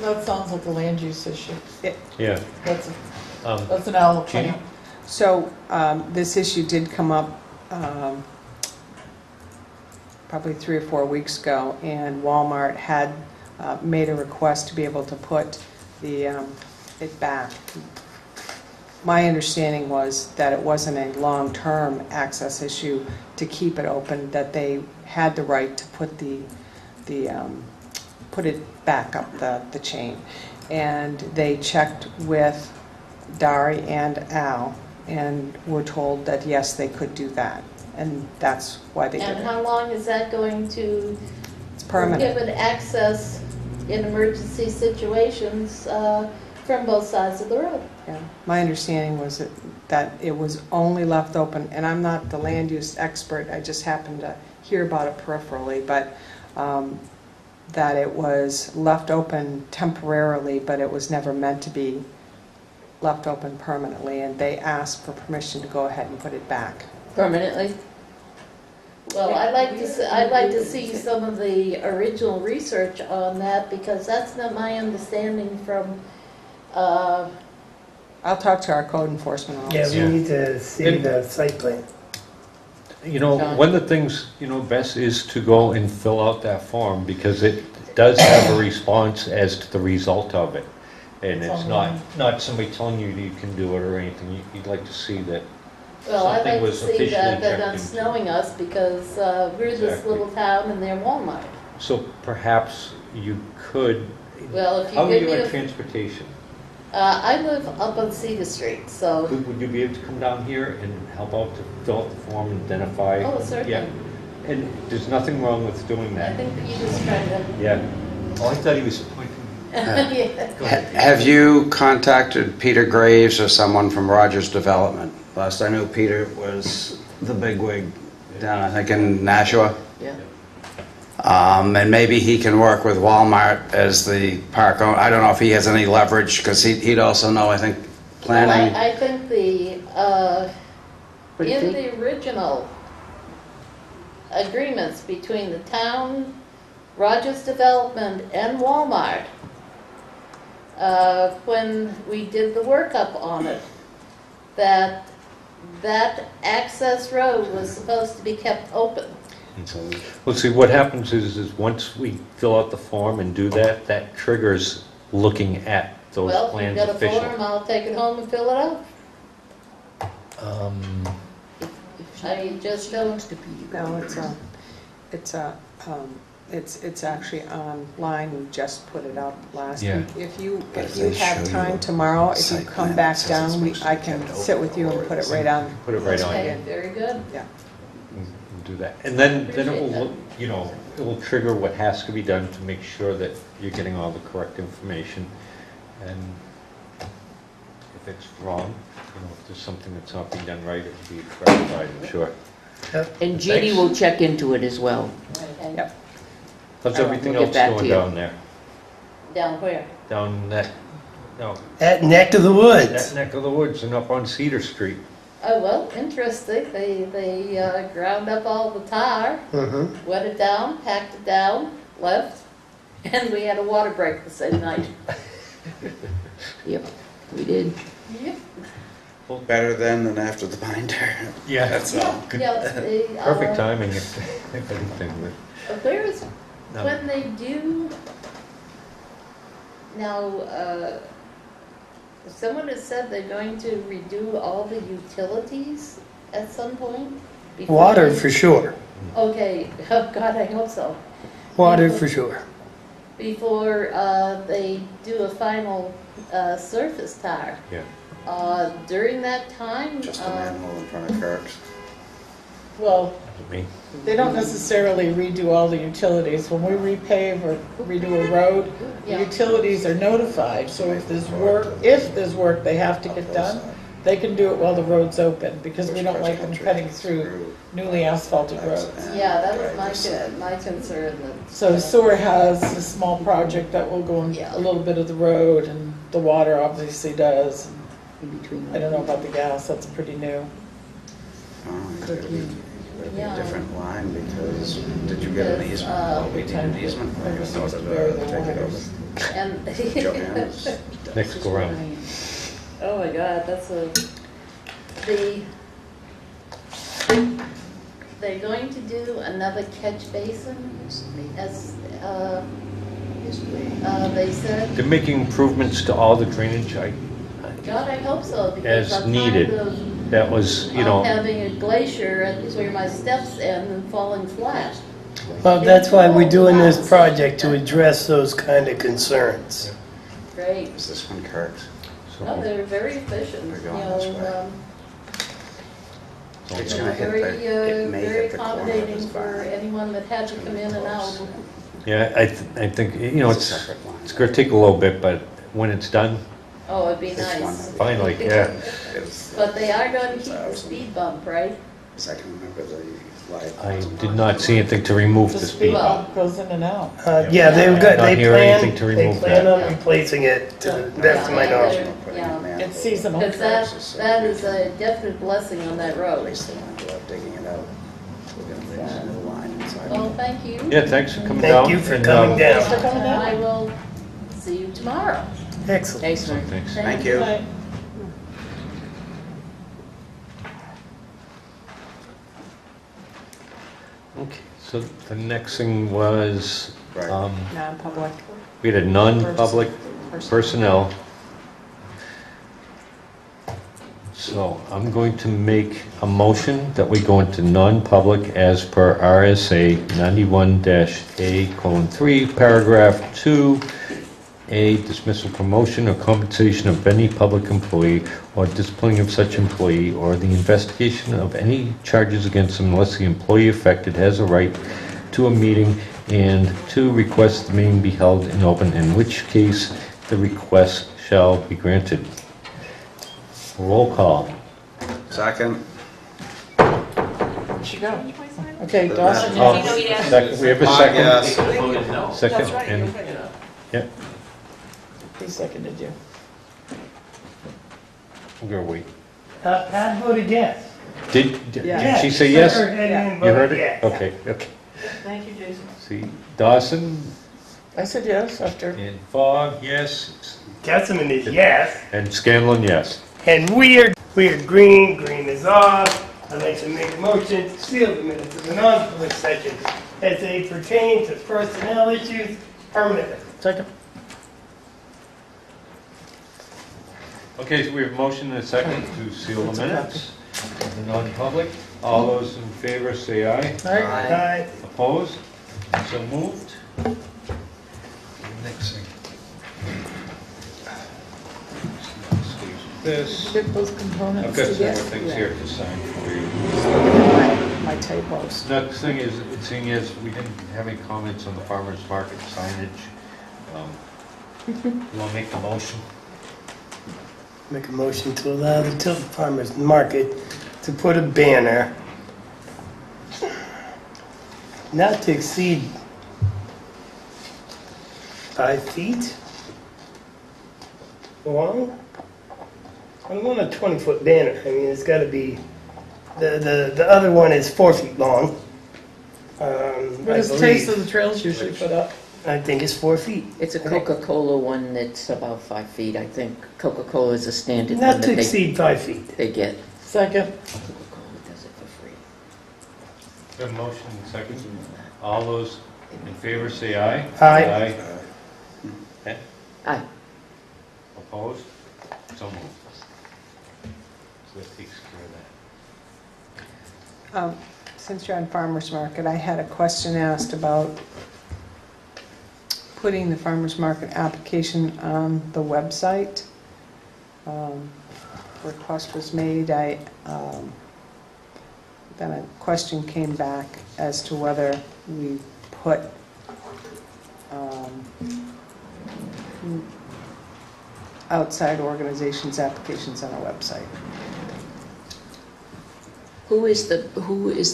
That sounds like a land use issue. Yeah. That's Um, an Al Jeannie? claim. So this issue did come up probably 3 or 4 weeks ago, and Walmart had made a request to be able to put it back. My understanding was that it wasn't a long-term access issue to keep it open, that they had the right to put put it back up the chain. And they checked with Dari and Al and were told that yes, they could do that. And that's why they did And it. how long is that going to It's permanent. give it access in emergency situations from both sides of the road? Yeah. My understanding was that it was only left open, and I'm not the land use expert, I just happened to hear about it peripherally, but that it was left open temporarily, but it was never meant to be left open permanently, and they asked for permission to go ahead and put it back. Permanently? Well, I'd like to see some of the original research on that, because that's not my understanding from, I'll talk to our code enforcement Yeah, officer. we need to see the site plan. You know, one of the things, you know, best is to go and fill out that form, because it does have a response as to the result of it. And it's not somebody telling you you can do it or anything. You'd like to see that well, I'd something like to was see officially that they're checked not into. snowing us, because we're this Exactly. little town and they're Walmart. So perhaps you could, Well, if you how are give you me at a, transportation? I live up on Cedar Street, so, Would you be able to come down here and help out to fill out the form and identify? oh, certainly. Yeah, and there's nothing wrong with doing I that. think Peter's trying to, Yeah. Oh, I thought he was pointing. yeah. Go ahead. Have you contacted Peter Graves or someone from Rogers Development? Last I knew, Peter was the bigwig down, I think, in Nashua. Yeah. And maybe he can work with Walmart as the park owner. I don't know if he has any leverage, because he'd also know, I think, planning. Well, I think in the original agreements between the town, Rogers Development, and Walmart, when we did the workup on it, that access road was supposed to be kept open. Well, see, what happens is once we fill out the form and do that, that triggers looking at those Well, if you've plans got a officially. form, I'll take it home and fill it out. I just don't. No, it's actually online, we just put it up last Yeah. week. If you they have show time you tomorrow, the if you site come plan, back it says it's down, supposed to I be can kept sit with you and open put it or right on. Put it right on. Okay, very good. Yeah. And do that. And then it Appreciate will, it will trigger what has to be done to make sure that you're getting all the correct information. And if it's wrong, if there's something that's not being done right, it will be rectified, I'm sure. And Jeannie Thanks. will check into it as well. Okay. Yep. How's everything We'll get else back to going you. down there? Down where? Down that, no, That neck of the that woods. neck of the woods and up on Cedar Street. Oh, well, interesting. They ground up all the tar, Mm-hmm. wet it down, packed it down, left, and we had a water break the same night. Yep, we did. Yep. Better then than after the binder. Yeah. That's all. Yeah, Perfect timing, if anything. Whereas No. when they do, now, someone has said they're going to redo all the utilities at some point? before Water they- for sure. Okay, oh God, I hope so. Water for sure. Before they do a final surface tar. Yeah. During that time, Just a manhole in front of Kirk's. Well, Me. they don't necessarily redo all the utilities. When we repave or redo a road, the Yeah. utilities are notified. So if there's work they have to get done, they can do it while the road's open, because we don't like them cutting through newly asphalted roads. yeah, that was my concern. That, So sewer has a small project that will go in Yeah. a little bit of the road, and the water obviously does. In between. I don't know about the gas, that's pretty new. Oh, it'll be Yeah. a different line, because, did you get an Because, easement? Oh, we need an easement. Never In seems order to bury the to take it waters. over. and Joanne's. Next go round. oh my God, that's they're going to do another catch basin, as they said. They're making improvements to all the drainage. God, I hope so, because As I'm needed. tired of That was, having a glacier at where my steps end and falling flat. Well, that's why we're doing this project, to address those kind of concerns. Great. Is this one Kirk's? No, they're very efficient, We're going this way. It's They gonna were hit very, the, it may very hit the corner of accommodating his for barn. anyone that had to come in and out. Yeah, I think, It's a it's separate line. it's going to take a little bit, but when it's done, Oh, it'd be This one, nice. finally, yeah. It's- But they are going to keep the speed bump, right? As I can remember the live. I did not see anything to remove The the speed speed. bump goes in and out. Yeah, they've got, Not they hear anything to plan, they remove plan that. on replacing it, to the best of my Yeah. knowledge. Yeah. It's seasonal. Because that is a definite blessing on that At road. least they want to go out digging it out. We're gonna fix a new line inside. Well, thank you. Yeah, thanks for coming down. Thank you for and, coming down. Thanks for coming down. I will see you tomorrow. Excellent. Thanks, Mike. Thanks. Thank you. Right. Okay, so the next thing was, Right. Non-public. we had a non-public personnel. So I'm going to make a motion that we go into non-public as per RSA 91-A:3, paragraph 2A, dismissal, promotion, or compensation of any public employee or disciplining of such employee or the investigation of any charges against him unless the employee affected has a right to a meeting, and to request the meeting be held in open, in which case the request shall be granted. Roll call. Second. Where'd she go? Okay, Dawson, Oh, yes. second, we have a Mark, second. yes. Second, That's right, and, you're right. yeah, He seconded you. we're gonna wait. Pat voted yes. Did Yeah. she say yes? Her head in You heard voted it? yes. Okay, okay. Thank you, Jason. See, Dawson I said yes after. and Fogg, yes, Councilman is yes. and Scanlon, yes. And we are green is off. I'd like to make a motion to seal the minutes of the non-public session as they pertain to personnel issues permanently. Second. Okay, so we have a motion and a second to seal the minutes of the non-public. All those in favor say aye. All right. Aye. Opposed? So moved. Next thing. This. Get those components I've got some more together. things here to sign for you. My typos. Next thing is, seeing as we didn't have any comments on the farmer's market signage, you want to make the motion? Make a motion to allow the Tilton Farmers Market to put a banner not to exceed 5 feet long. I want a 20-foot banner. I mean, it's got to be, the other one is 4 feet long. What does Taste of the Trails usually put up? I think it's 4 feet. It's a Coca-Cola one that's about 5 feet, I think. Coca-Cola is a standard one Not that to exceed 5 feet. they get. Second. Coca-Cola does it for free. Got a motion and second. All those in favor say aye. Aye. Okay. Aye. Opposed? So moved. So that takes care of that. Since you're on farmer's market, I had a question asked about putting the farmer's market application on the website. Request was made. Then a question came back as to whether we put outside organizations' applications on our website. Who is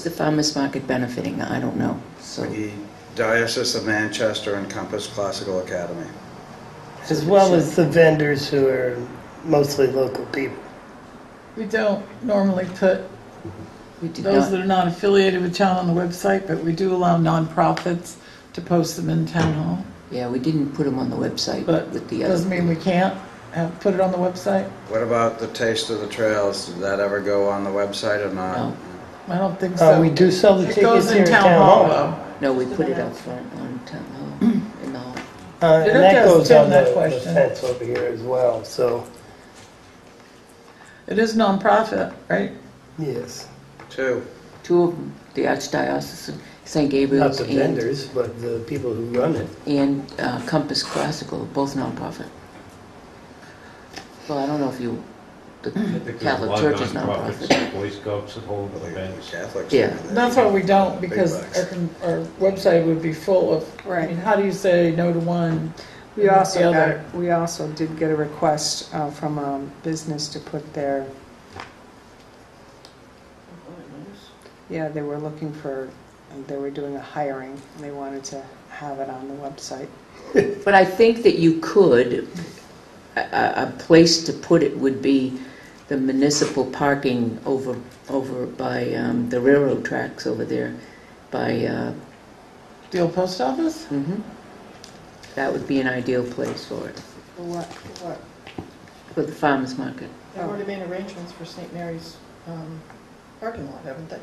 the farmer's market benefiting? I don't know. So The Diocese of Manchester and Compass Classical Academy. As well as the vendors who are mostly local people. We don't normally put we did those not. that are not affiliated with town on the website, but we do allow nonprofits to post them in town hall. Yeah, we didn't put them on the website But with the other. doesn't mean we can't put it on the website. What about the Taste of the Trails? Did that ever go on the website or not? No, I don't think so. We do sell the It tickets goes here in at town Town hall, Hall. though. no, we put it out front on town hall in the hall. And It that does, goes Tim, on that the question. fence over here as well, so, It is nonprofit, right? yes. Two. Two of them, the Archdiocese of St. Gabriel's Not the vendors, but the people who run it. and Compass Classical, both nonprofit. Well, I don't know if you, the I think there's a Catholic lot of Church is nonprofits, nonprofit. Boy Scouts that hold events. Catholics. Yeah. That's why we don't, because Big bucks. our website would be full of, I Right. mean, how do you say no to one? We and also the other? we also did get a request from a business to put their, yeah, they were looking for, they were doing a hiring, and they wanted to have it on the website. But I think that you could, a place to put it would be the municipal parking over by the railroad tracks over there by, The old post office? that would be an ideal place for it, What? for the farmer's market. They've already made arrangements for St. Mary's parking lot, haven't they?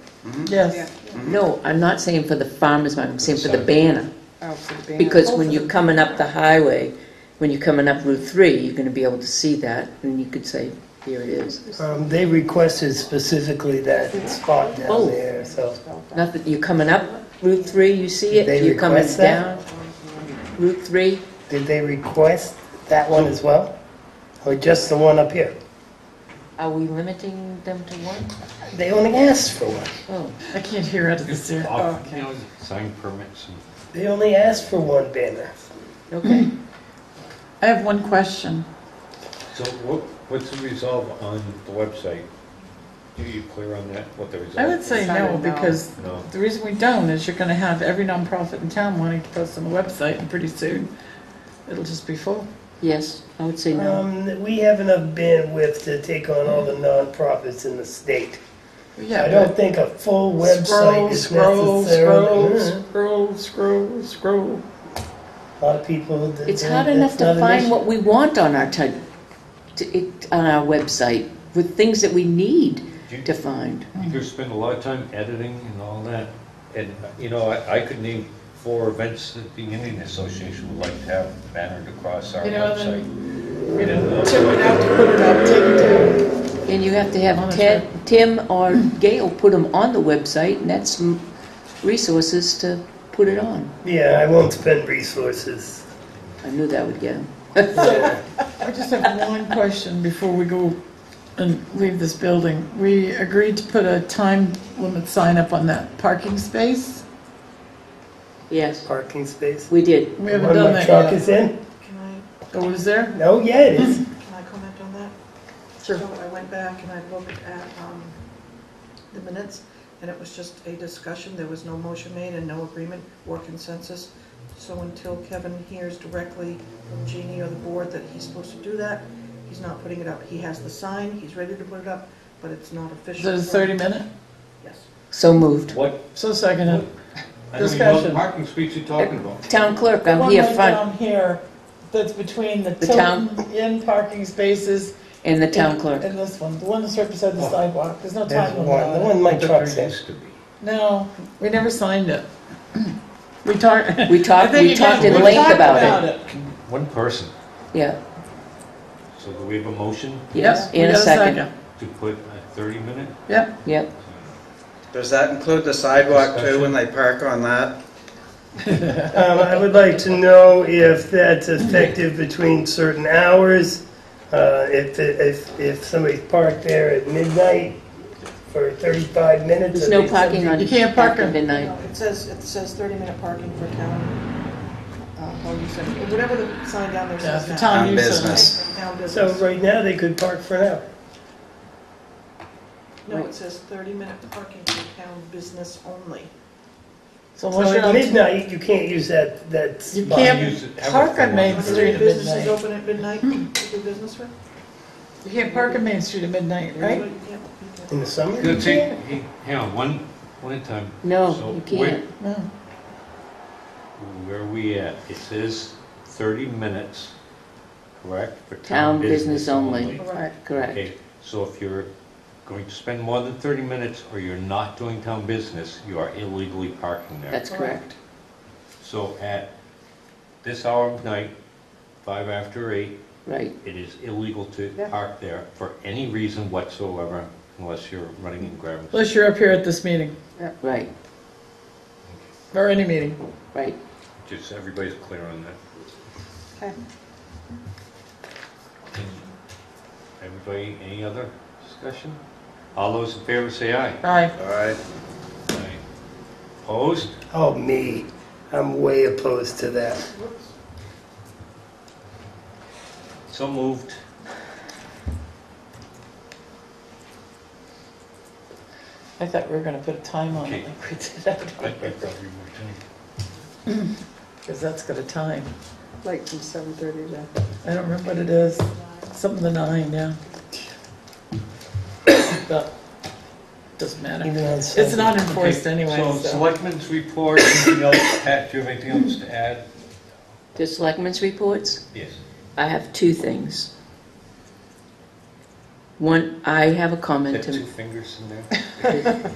Yes. No, I'm not saying for the farmer's market, I'm saying for the banner. Oh, for the banner. Because when you're coming up the highway, when you're coming up Route 3, you're going to be able to see that, and you could say, here it is. They requested specifically that spot down Oh. there, so. Nothing, you're coming up Route 3, you see it. They You're coming request that? down Route 3. Did they request that one as well? Or just the one up here? Are we limiting them to one? They only asked for one. Oh, I can't hear out of this here. Sign permits. And They only asked for one banner. okay. I have one question. So what's the resolve on the website? Are you clear on that, what the result I would say It's not no, a no. because No. the reason we don't is you're gonna have every nonprofit in town wanting to post on the website, and pretty soon it'll just be full. Yes, I would say no. We have enough bandwidth to take on all the nonprofits in the state. Yeah, I don't think a full website is scroll, necessary. scroll. A lot of people. It's hard enough to find what we want on our on our website with things that we need to find. You could spend a lot of time editing and all that. And, you know, I could name 4 events that the Indian Association would like to have bannered across our You know, website. Tim would have to put it up, take it down. And you have to have Oh, that's Tim or Gail put them on the website, and that's some resources to put it on. Yeah, I won't spend resources. I knew that would get them. I just have one question before we go and leave this building. We agreed to put a time limit sign up on that parking space. Yes, Parking space. we did. We haven't One done my that truck yet. is in. Can I, Oh, is there? No, yeah, it is. can I comment on that? Sure. So I went back and I looked at the minutes, and it was just a discussion. There was no motion made and no agreement or consensus. So until Kevin hears directly from Jeannie or the board that he's supposed to do that, he's not putting it up. He has the sign, he's ready to put it up, but it's not Is official. it a 30-minute? Yes. So moved. What, So seconded. I don't even know what Discussion. parking space you're talking about. Town clerk, The I'm one here right front, down here, that's between the The town- Tilton Inn parking spaces and the town clerk. and this one, the one that's right beside the Oh. sidewalk. There's no There's time limit one, on the it. one my But truck's there in. used to be. No, we never signed it. We talked. We talked in length about it. One person. Yeah, So do we have a motion yes, we and a got a second. to put a 30-minute? Yep. Yep. Does that include the sidewalk too, when they park on that? I would like to know if that's effective between certain hours. If somebody's parked there at midnight for 35 minutes. There's are no they parking on You can't park after on- midnight. No, it says 30-minute parking for town, how you said it, whatever the sign down there Yeah, says for now. town On use. business. Town So business. right now, they could park for an hour. No, it says 30-minute parking for town business only. So So unless you're at on, midnight, you can't use that you spot. Use can't it, have park it for on Main one. Are Street there at businesses midnight. open at midnight to do business with? You can't park on Main Street at midnight, right? You can't. In the summer? It's gonna take, hang on, one at a time. No, So you can't. No. Where are we at? It says 30 minutes, correct? For Town business only. Correct. Okay, so if you're going to spend more than 30 minutes or you're not doing town business, you are illegally parking there. That's correct. So at this hour of night, 5 after 8, Right. it is illegal to Yeah. park there for any reason whatsoever unless you're running in gravel. Unless you're up here at this meeting, Right. or any meeting. Right. Just so everybody's clear on that. Okay. Everybody, any other discussion? All those in favor say aye. Aye. All right. Aye. Opposed? Oh, me. I'm way opposed to that. So moved. I thought we were gonna put a time on it Okay. like we did that, I thought we were too. because that's got a time. Like from 7:30 to... I don't remember what it is. Something to 9, yeah. But, doesn't matter. Even on It's Sunday. not enforced Okay, anyway, So so. selectmen's report, anything else? Pat, do you have anything else to add? The selectmen's reports? Yes. I have 2 things. One, I have a comment Is that 2 to fingers in there?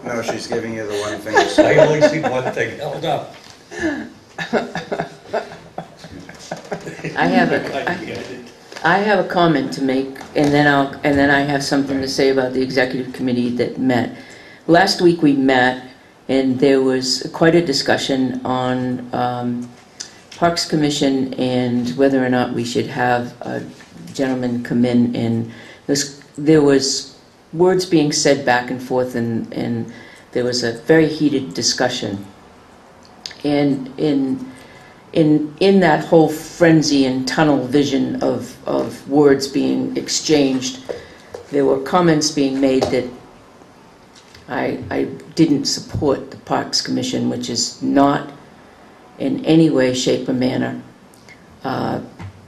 No, she's giving you the one thing. I only see one thing held up. I have a comment to make, and then I have something to say about the executive committee that met. Last week we met, and there was quite a discussion on Parks Commission and whether or not we should have a gentleman come in, and there was words being said back and forth, and there was a very heated discussion. And in that whole frenzy and tunnel vision of words being exchanged, there were comments being made that I didn't support the Parks Commission, which is not in any way, shape, or manner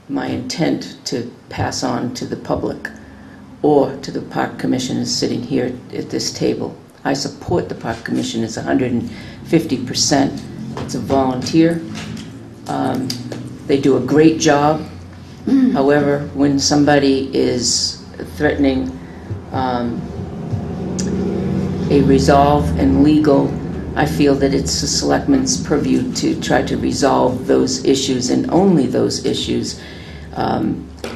my intent to pass on to the public or to the Park Commissioners sitting here at this table. I support the Park Commission. It's 150%. It's a volunteer. They do a great job. However, when somebody is threatening a resolve and legal, I feel that it's the selectmen's purview to try to resolve those issues and only those issues.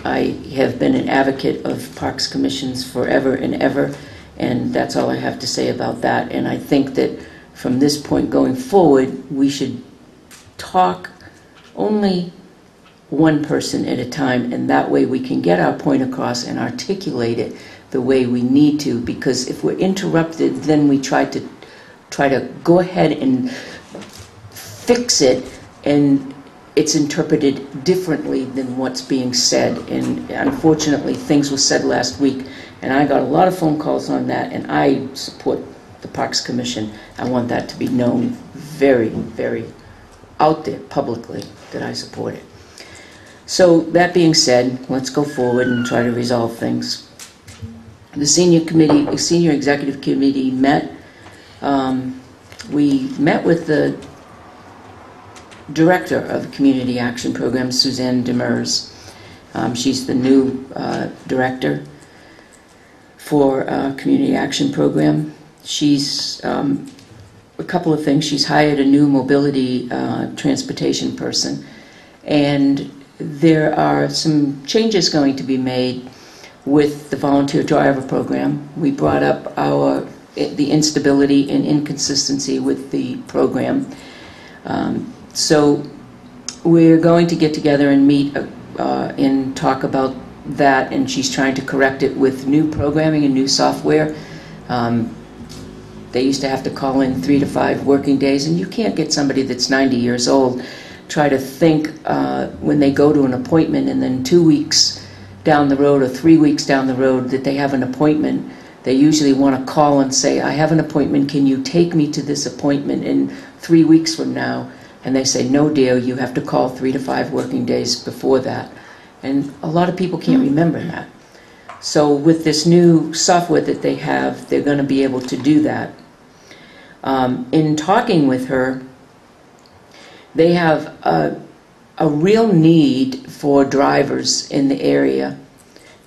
I have been an advocate of Parks Commissions forever and ever, and that's all I have to say about that. And I think that from this point going forward, we should talk only one person at a time, and that way we can get our point across and articulate it the way we need to, because if we're interrupted, then we try to go ahead and fix it, and it's interpreted differently than what's being said. And unfortunately, things were said last week, and I got a lot of phone calls on that, and I support the Parks Commission. I want that to be known very, very out there publicly that I support it. So that being said, let's go forward and try to resolve things. The senior executive committee met. We met with the director of the Community Action Program, Suzanne Demers. She's the new director for Community Action Program. She's a couple of things. She's hired a new mobility transportation person, and there are some changes going to be made with the volunteer driver program. We brought up the instability and inconsistency with the program. So we're going to get together and meet and talk about that, and she's trying to correct it with new programming and new software. They used to have to call in 3 to 5 working days, and you can't get somebody that's 90 years old try to think when they go to an appointment and then 2 weeks down the road or 3 weeks down the road that they have an appointment. They usually want to call and say, I have an appointment, can you take me to this appointment in 3 weeks from now? And they say, no dear, you have to call 3 to 5 working days before that. And a lot of people can't remember that. So with this new software that they have, they're going to be able to do that. In talking with her, they have a real need for drivers in the area.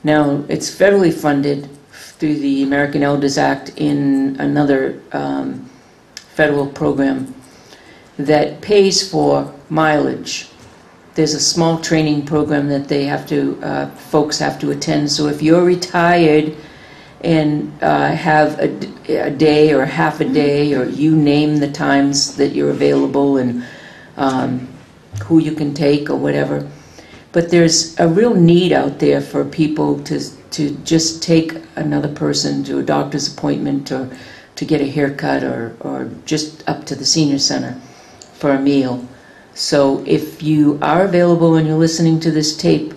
Now, it's federally funded through the American Elders Act in another federal program that pays for mileage. There's a small training program that they have to, folks have to attend. So if you're retired and have a day or half a day, or you name the times that you're available and who you can take or whatever. But there's a real need out there for people to just take another person to a doctor's appointment or to get a haircut or just up to the senior center for a meal. So if you are available and you're listening to this tape,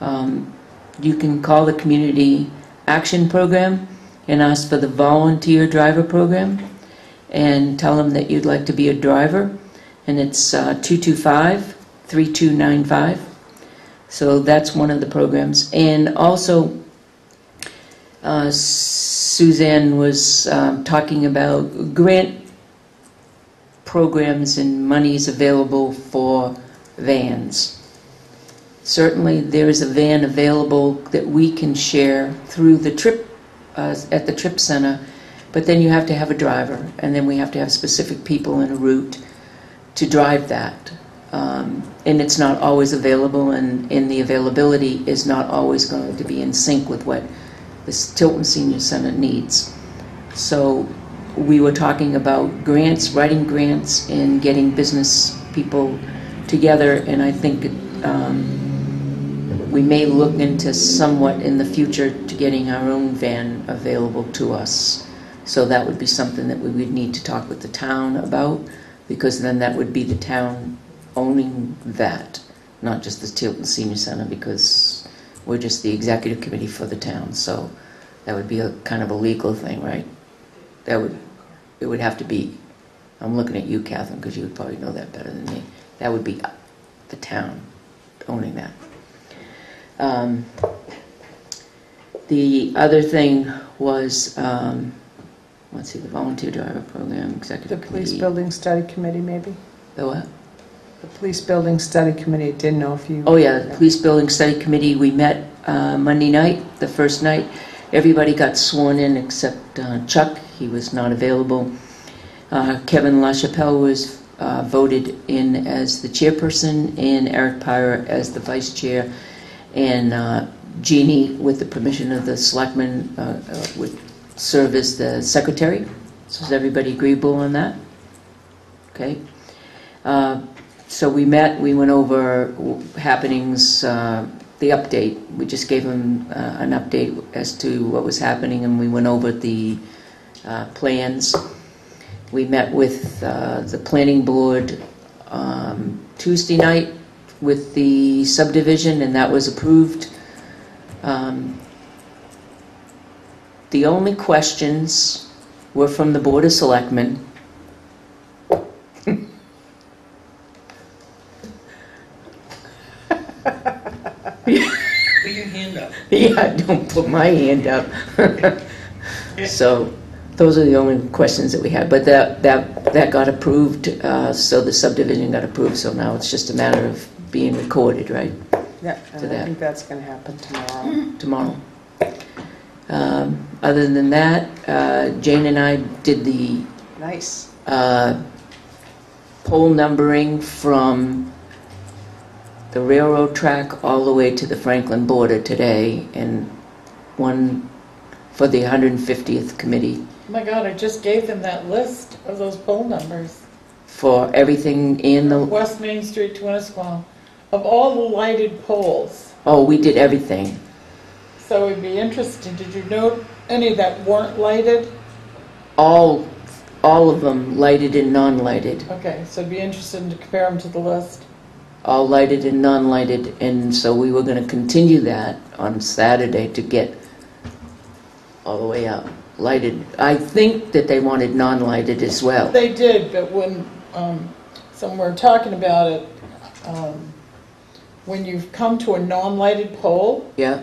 you can call the Community Action Program and ask for the Volunteer Driver Program and tell them that you'd like to be a driver. And it's 225-3295. So that's one of the programs. And also, Suzanne was talking about grant programs and monies available for vans. Certainly there is a van available that we can share through the trip at the trip center, but then you have to have a driver, and then we have to have specific people in a route to drive that. And it's not always available, and the availability is not always going to be in sync with what the Tilton Senior Center needs. So we were talking about grants, writing grants, and getting business people together, and I think we may look into somewhat in the future to getting our own van available to us. So that would be something that we would need to talk with the town about, because then that would be the town owning that, not just the Tilton Senior Center, because we're just the executive committee for the town. So That would be a kind of a legal thing, right? It would have to be, I'm looking at you, Catherine, because you would probably know that better than me. That would be the town owning that. The other thing was, let's see, the volunteer driver program, executive The police committee. building study committee, maybe? The what? The police building study committee, didn't know if you... Oh yeah, the police building study committee, we met Monday night, the first night. Everybody got sworn in except Chuck, he was not available. Kevin LaChapelle was voted in as the chairperson, and Eric Pyra as the vice chair, and Jeannie, with the permission of the selectmen, would serve as the secretary. So is everybody agreeable on that? Okay. So we met, we went over happenings, the update. We just gave them an update as to what was happening, and we went over the plans. We met with the planning board Tuesday night with the subdivision, and that was approved. The only questions were from the Board of Selectmen. Put your hand up. Yeah, don't put my hand up. So those are the only questions that we had, but that got approved, so the subdivision got approved, so now it's just a matter of being recorded, right? Yeah, and I think that's going to happen tomorrow. Other than that, Jane and I did the Nice. pole numbering from the railroad track all the way to the Franklin border today, and one for the 150th committee. Oh my God, I just gave them that list of those poll numbers. For everything in the... West Main Street to Winnisquam. Of all the lighted poles. Oh, we did everything. So it'd be interesting. Did you note any that weren't lighted? All of them, lighted and non-lighted. Okay, so it'd be interesting to compare them to the list. All lighted and non-lighted, and so we were going to continue that on Saturday to get all the way up. Lighted. I think that they wanted non-lighted as well. They did, but when some were talking about it, when you've come to a non-lighted pole, Yeah.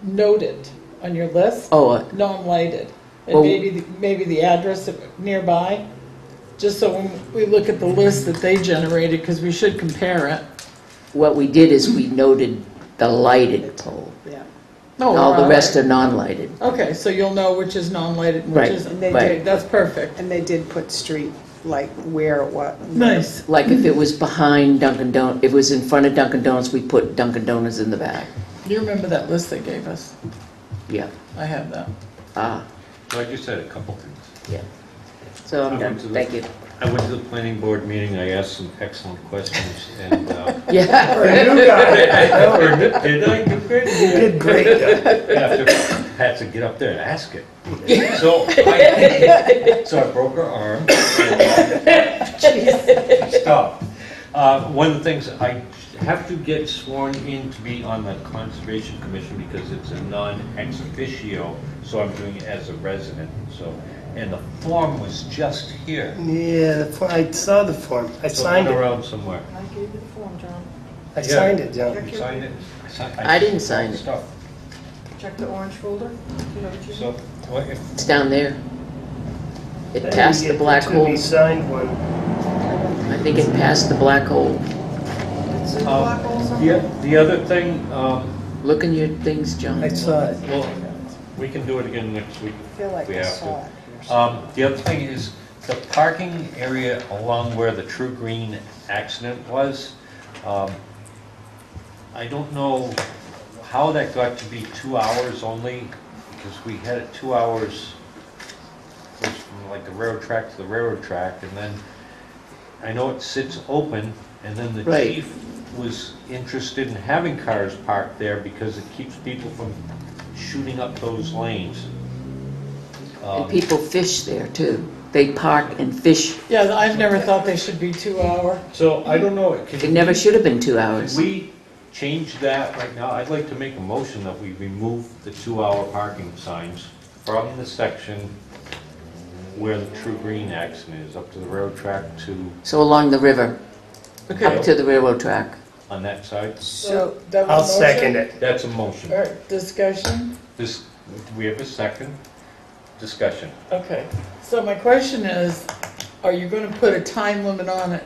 note it on your list. Oh, non-lighted, and well, maybe the address nearby, just so when we look at the list that they generated, because we should compare it. what we did is we noted the lighted pole. Yeah. Oh, all the rest are non-lighted. Okay, so you'll know which is non-lighted and which Right, isn't. right. That's perfect. And they did put street light where what. Nice. Like if it was behind Dunkin' Donuts, if it was in front of Dunkin' Donuts, we put Dunkin' Donuts in the back. You remember that list they gave us? Yeah. I have that. Ah, So I just had a couple things. yeah. So I'm I done. went to the- Thank you. I went to the planning board meeting, I asked some excellent questions, and... Yeah. For a new guy. Did I do great? You did great. After had to get up there and ask it. So I broke her arm. Stop. One of the things, I have to get sworn in to be on the Conservation Commission because it's a non-ex officio, so I'm doing it as a resident, so. And the form was just here. Yeah, I saw the form. I So signed it went it. around somewhere. I gave you the form, John. I signed it, John. You signed it? I didn't sign it. Stuff. Check the orange folder. You know what you So, what if, It's down there. It passed the black It's gonna hole. be signed one. I think it passed the black hole. It's in the black hole somewhere. the other thing, Look in your things, John. I saw it. well, we can do it again next week. I feel like We I have saw to. it. The other thing is, the parking area along where the True Green accident was, I don't know how that got to be 2 hours only, because we had it 2 hours just from like the railroad track to the railroad track, and then I know it sits open, and then the Right. chief was interested in having cars parked there because it keeps people from shooting up those lanes. And people fish there too. They park and fish. Yeah, I've never thought they should be 2 hour. So I don't know. It never should have been 2 hours. Can we change that right now. I'd like to make a motion that we remove the 2-hour parking signs from the section where the True Green accident is, up to the railroad track to, So along the river, Okay, up to the railroad track. on that side. so that I'll was a second motion? it. That's a motion. All right, discussion? This, we have a second discussion. Okay, so my question is, are you gonna put a time limit on it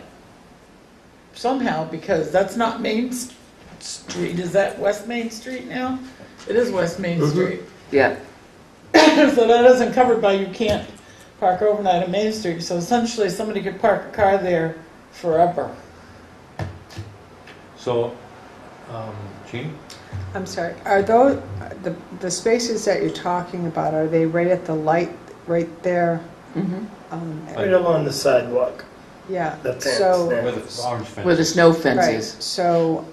somehow? Because that's not Main Street, is that West Main Street now? It is West Main Street. Yeah. So that isn't covered by, you can't park overnight on Main Street, so essentially somebody could park a car there forever. So, Jean? I'm sorry, are those, the spaces that you're talking about, are they right at the light, right there? Right along the sidewalk, Yeah, the fence so, there. Where the orange fence Where the is. snow fence right, is. so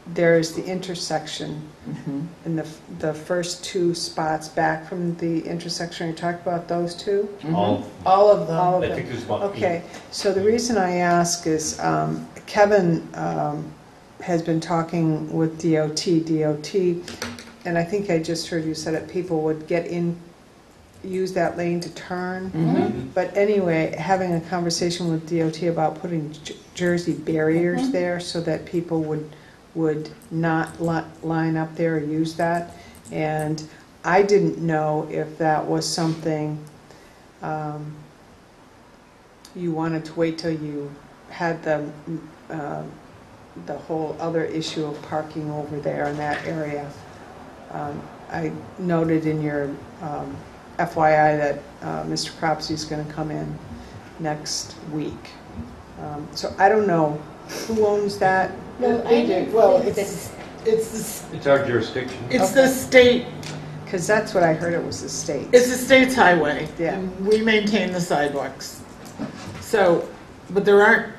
there's the intersection, and the first two spots back from the intersection, you talked about those two? All, All of them. All of I them. think there's about Okay, so the reason I ask is Kevin has been talking with DOT, and I think I just heard you said that people would get in, use that lane to turn. But anyway, having a conversation with DOT about putting Jersey barriers there so that people would not line up there or use that. And I didn't know if that was something you wanted to wait till you had the whole other issue of parking over there in that area. I noted in your FYI that Mr. Cropsey is going to come in next week. So I don't know who owns that. No, I didn't Well, think it's our jurisdiction. it's the state, Because that's what I heard, it was the state. it's the state's highway. Yeah. And we maintain the sidewalks. So, but there aren't,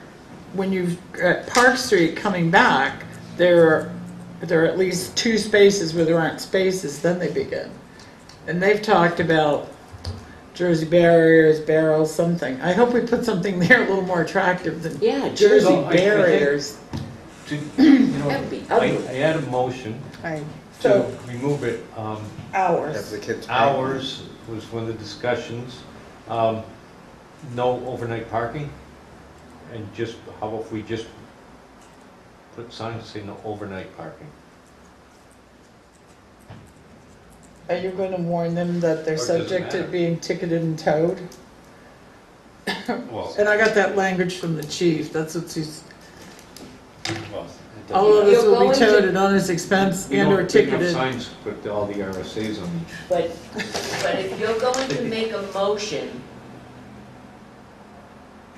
when you at Park Street coming back, there are at least 2 spaces where there aren't spaces, then they begin. And they've talked about Jersey barriers, barrels, something. I hope we put something there a little more attractive than Yeah, Jersey So, I think barriers. That would be I ugly. had a motion to So- remove it. Hours. Have the kids pay. Hours was one of the discussions. No overnight parking. And just, how about if we just put signs that say no overnight parking? Are you going to warn them that they're Or does it subject to matter? being ticketed and towed? Well, And I got that language from the chief, that's what she's, well, all of us You're will be going to- towed at owner's expense we and or don't big enough ticketed. signs to put all the RSA's on each. But if you're going to make a motion,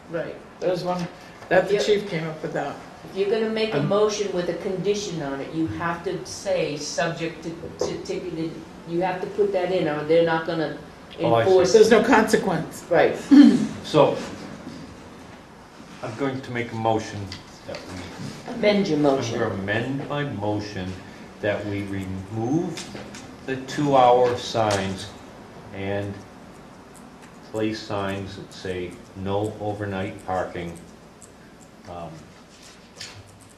Right, there's one, that the chief came up with that. if you're gonna make a motion with a condition on it, you have to say, subject to ticketed, you have to put that in, or they're not gonna Oh, I see. enforce it. There's no consequence. Right. So, I'm going to make a motion that we Amend your I'm motion. going to amend my motion that we remove the 2-hour signs and place signs that say no overnight parking,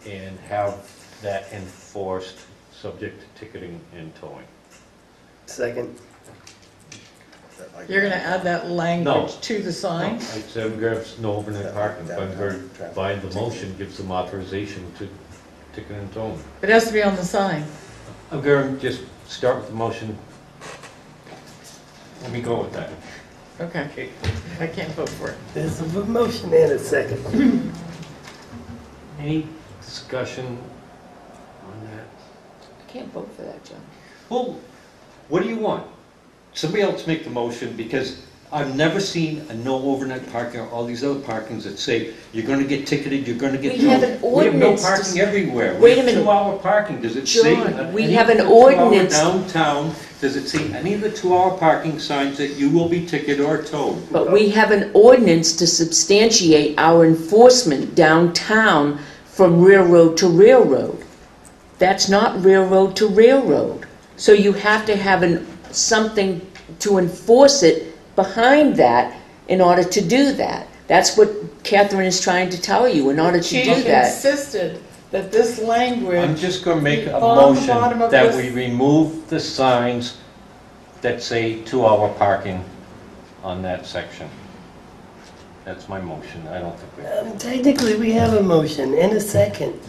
and have that enforced, subject to ticketing and towing. Second. You're gonna add that language to the sign? I said I'm going to have no overnight parking, but I'm going to, by the motion, gives them authorization to ticket and tow. It has to be on the sign. I'm going to just start with the motion. Let me go with that. Okay, I can't vote for it. There's a motion and a second. Any discussion on that? I can't vote for that, John. Well, what do you want? Somebody else make the motion, because I've never seen a no overnight parking or all these other parkings that say you're gonna get ticketed, you're gonna get We have towed. an We have no ordinance to parking everywhere. Wait a We have minute. 2-hour parking, does it say? John, we any have of an the 2-hour ordinance. Downtown, does it say any of the 2-hour parking signs that you will be ticketed or towed? But we have an ordinance to substantiate our enforcement downtown from railroad to railroad. That's not railroad to railroad. So you have to have something to enforce it behind that in order to do that. That's what Catherine is trying to tell you, in order to Chief do that. insisted that this language. I'm just gonna make a On the motion bottom of that this- we remove the signs that say 2-hour parking on that section. That's my motion. I don't think we. Technically, we have a motion and a second.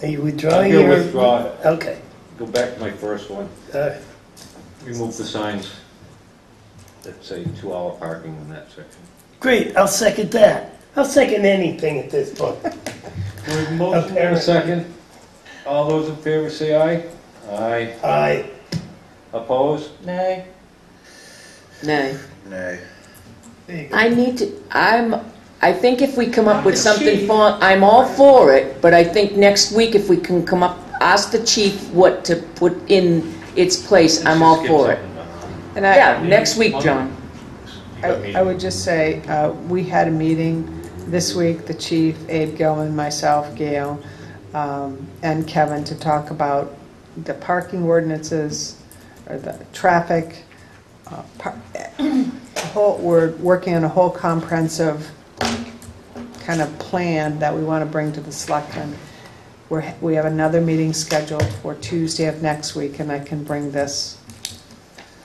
Are you withdrawing I'm your? gonna withdraw it. Okay. Go back to my first one. All right. Remove the signs that say 2-hour parking in that section. Great, I'll second that. I'll second anything at this point. We have a motion and a second. All those in favor say aye. Aye. Aye. Opposed? Nay. Nay. Nay. There you go. I need to, I think if we come up with something for, I'm all for it, but I think next week if we can come up, ask the chief what to put in its place, I'm all for it. And Yeah, next week, John. I would just say, we had a meeting this week, the chief, Abe Gilman, myself, Gail, and Kevin, to talk about the parking ordinances, or the traffic. We're working on a whole comprehensive kind of plan that we want to bring to the selectmen. We have another meeting scheduled for Tuesday of next week, and I can bring this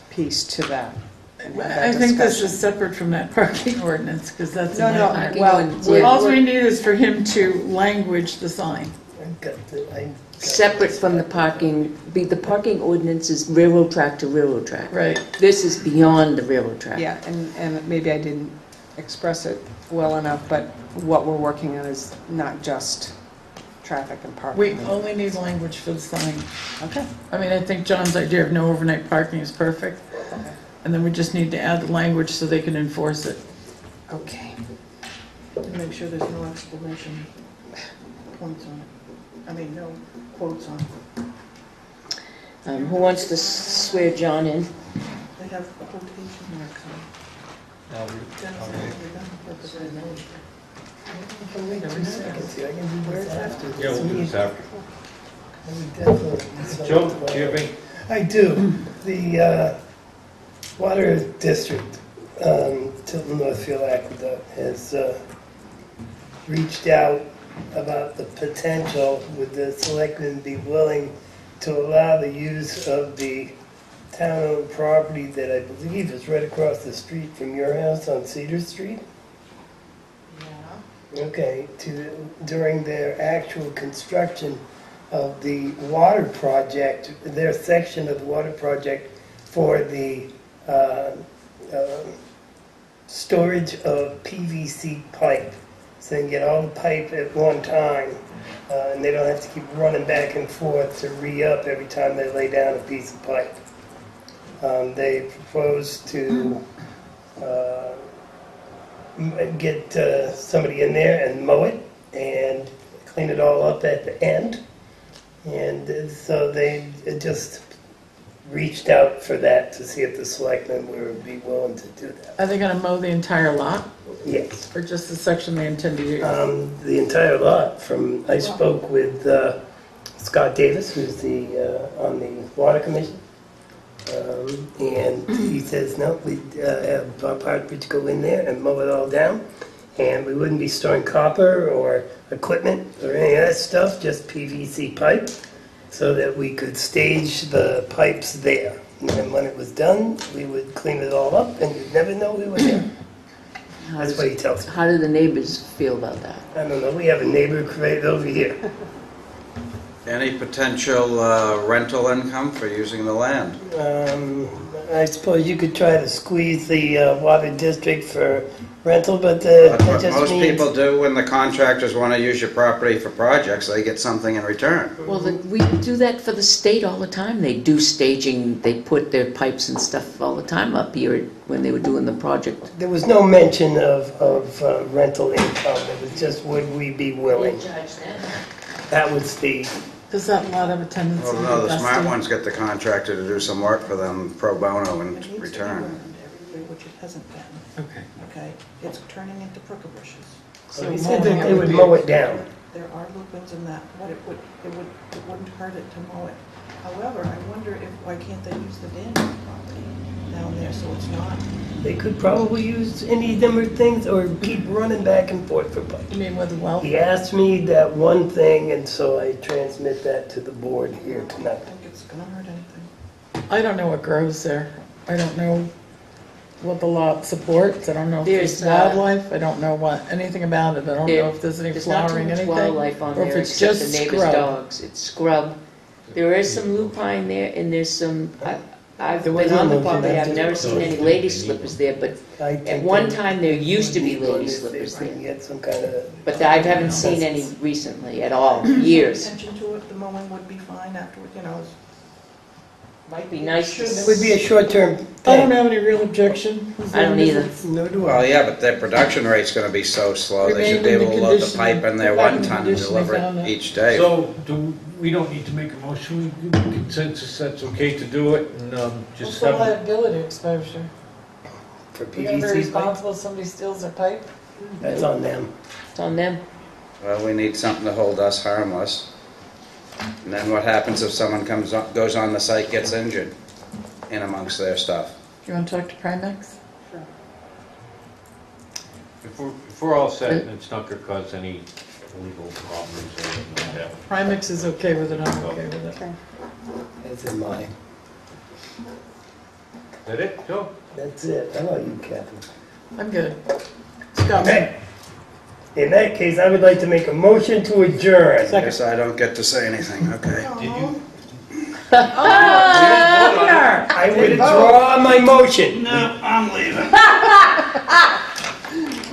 piece to that. I think this is separate from that parking ordinance, because that's. No, a no, nightmare. well, All we need is for him to language the sign. Separate from the parking, the parking ordinance is railroad track to railroad track. Right. This is beyond the railroad track. Yeah, and maybe I didn't express it well enough, but what we're working on is not just traffic and parking. We only need language for the sign. Okay. I mean, I think John's idea of no overnight parking is perfect. Okay. And then we just need to add the language so they can enforce it. Okay. And make sure there's no exclamation points on it. I mean, no quotes on it. Who wants to swear John in? They have quotation marks on it. Dennis, I think you're done with purpose of the motion. Wait 2 seconds here. I can do this after. Yeah, we'll do this after. Joe, Joe, do you have any? I do. The Water District, Tilton Northfield Aqueduct, has reached out about the potential, would the selectmen be willing to allow the use of the town-owned property that I believe is right across the street from your house on Cedar Street? Yeah. Okay, during their actual construction of the water project, their section of the water project for the storage of PVC pipe. So they can get all the pipe at one time, and they don't have to keep running back and forth to re-up every time they lay down a piece of pipe. They propose to get somebody in there and mow it and clean it all up at the end. And so they just reached out for that to see if the selectmen would be willing to do that. Are they gonna mow the entire lot, Yes. or just the section they intend to use? The entire lot. I spoke with Scott Davis, who's on the Water Commission, and he says, no, we have Bob Partridge go in there and mow it all down, and we wouldn't be storing copper or equipment or any of that stuff, just PVC pipe, so that we could stage the pipes there. And then when it was done, we would clean it all up, and you'd never know we were there. That's what he tells me. How do the neighbors feel about that? I don't know, we have a neighbor right over here. Any potential rental income for using the land? I suppose you could try to squeeze the water district for rental, but that That's what just most means... people do when the contractors want to use your property for projects, they get something in return. Well, we do that for the state all the time. They do staging, they put their pipes and stuff all the time up here when they were doing the project. There was no mention of rental income, it was just would we be willing? That was the... Does that lot have a tendency Well, to no, the be smart dusty? ones get the contractor to do some work for them pro bono in It needs to be return. burned everywhere, which it hasn't been, Okay. okay? It's turning into crooked bushes. So he said that they would mow it down. There are lupins in that, but it wouldn't hurt it to mow it. However, I wonder if, why can't they use the Daniels property down there so it's not? They could probably use any number of things or keep running back and forth for pipe. You mean with the well? He asked me that one thing, and so I transmit that to the board here I tonight. don't think it's gonna hurt anything. I don't know what grows there. I don't know what the lot supports. I don't know if There's, there's wildlife. I don't know anything about it. I don't know if there's any There's not too flowering, much anything. wildlife on or if there it's except the just neighbor's scrub. dogs. It's scrub. There is some lupine there, and there's some, I've There been was a on the motion, property, that's I've just never seen any lady slippers there, but I at think one that time there used to be would lady good if slippers they there. can get some kind of. But I haven't seen any recently at all, years. Attention to it, the mowing would be fine afterward, you know. Might be nice to It would be a short-term I don't thing. have any real objection. as I don't long as either. it's Nor do Well, I. yeah, but their production rate's gonna be so slow, they should be Remain in able the to load the condition- pipe in there put back in one the ton and condition deliver they found it it. each day. So, we don't need to make a motion, we give consensus, that's okay to do it, and just What's the have, liability exposure? For We're gonna be PVC pipe, responsible if somebody steals their pipe? that's on them. It's on them. Well, we need something to hold us harmless. And then what happens if someone goes on the site, gets injured in amongst their stuff? You wanna talk to Primex? if we're all set, and it's not gonna cause any legal problems or anything like that. Primex is okay with it, I'm okay with it. Okay. That's in mine. Is that it, Joe? That's it. How about you, Catherine? I'm good. Scott? Okay. In that case, I would like to make a motion to adjourn. Guess I don't get to say anything, okay. Did you? I withdraw my motion. No, I'm leaving.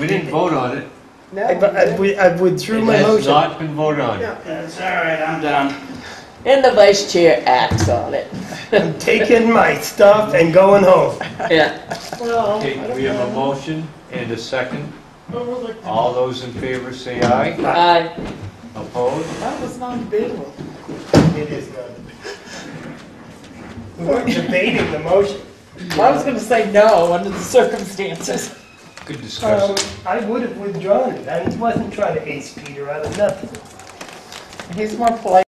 We didn't vote on it. I withdrew It my has motion. not been voted on. That's all right, I'm done. And the vice chair acts on it. I'm taking my stuff and going home. Yeah. Well, Okay, I don't we have a know. motion and a second. Overlook- All those in favor say aye. Opposed? That was non-debatable. It is not. We weren't debating the motion. I was gonna say no under the circumstances. Good discussion. I would have withdrawn it. I wasn't trying to ace Peter out of nothing. He's more polite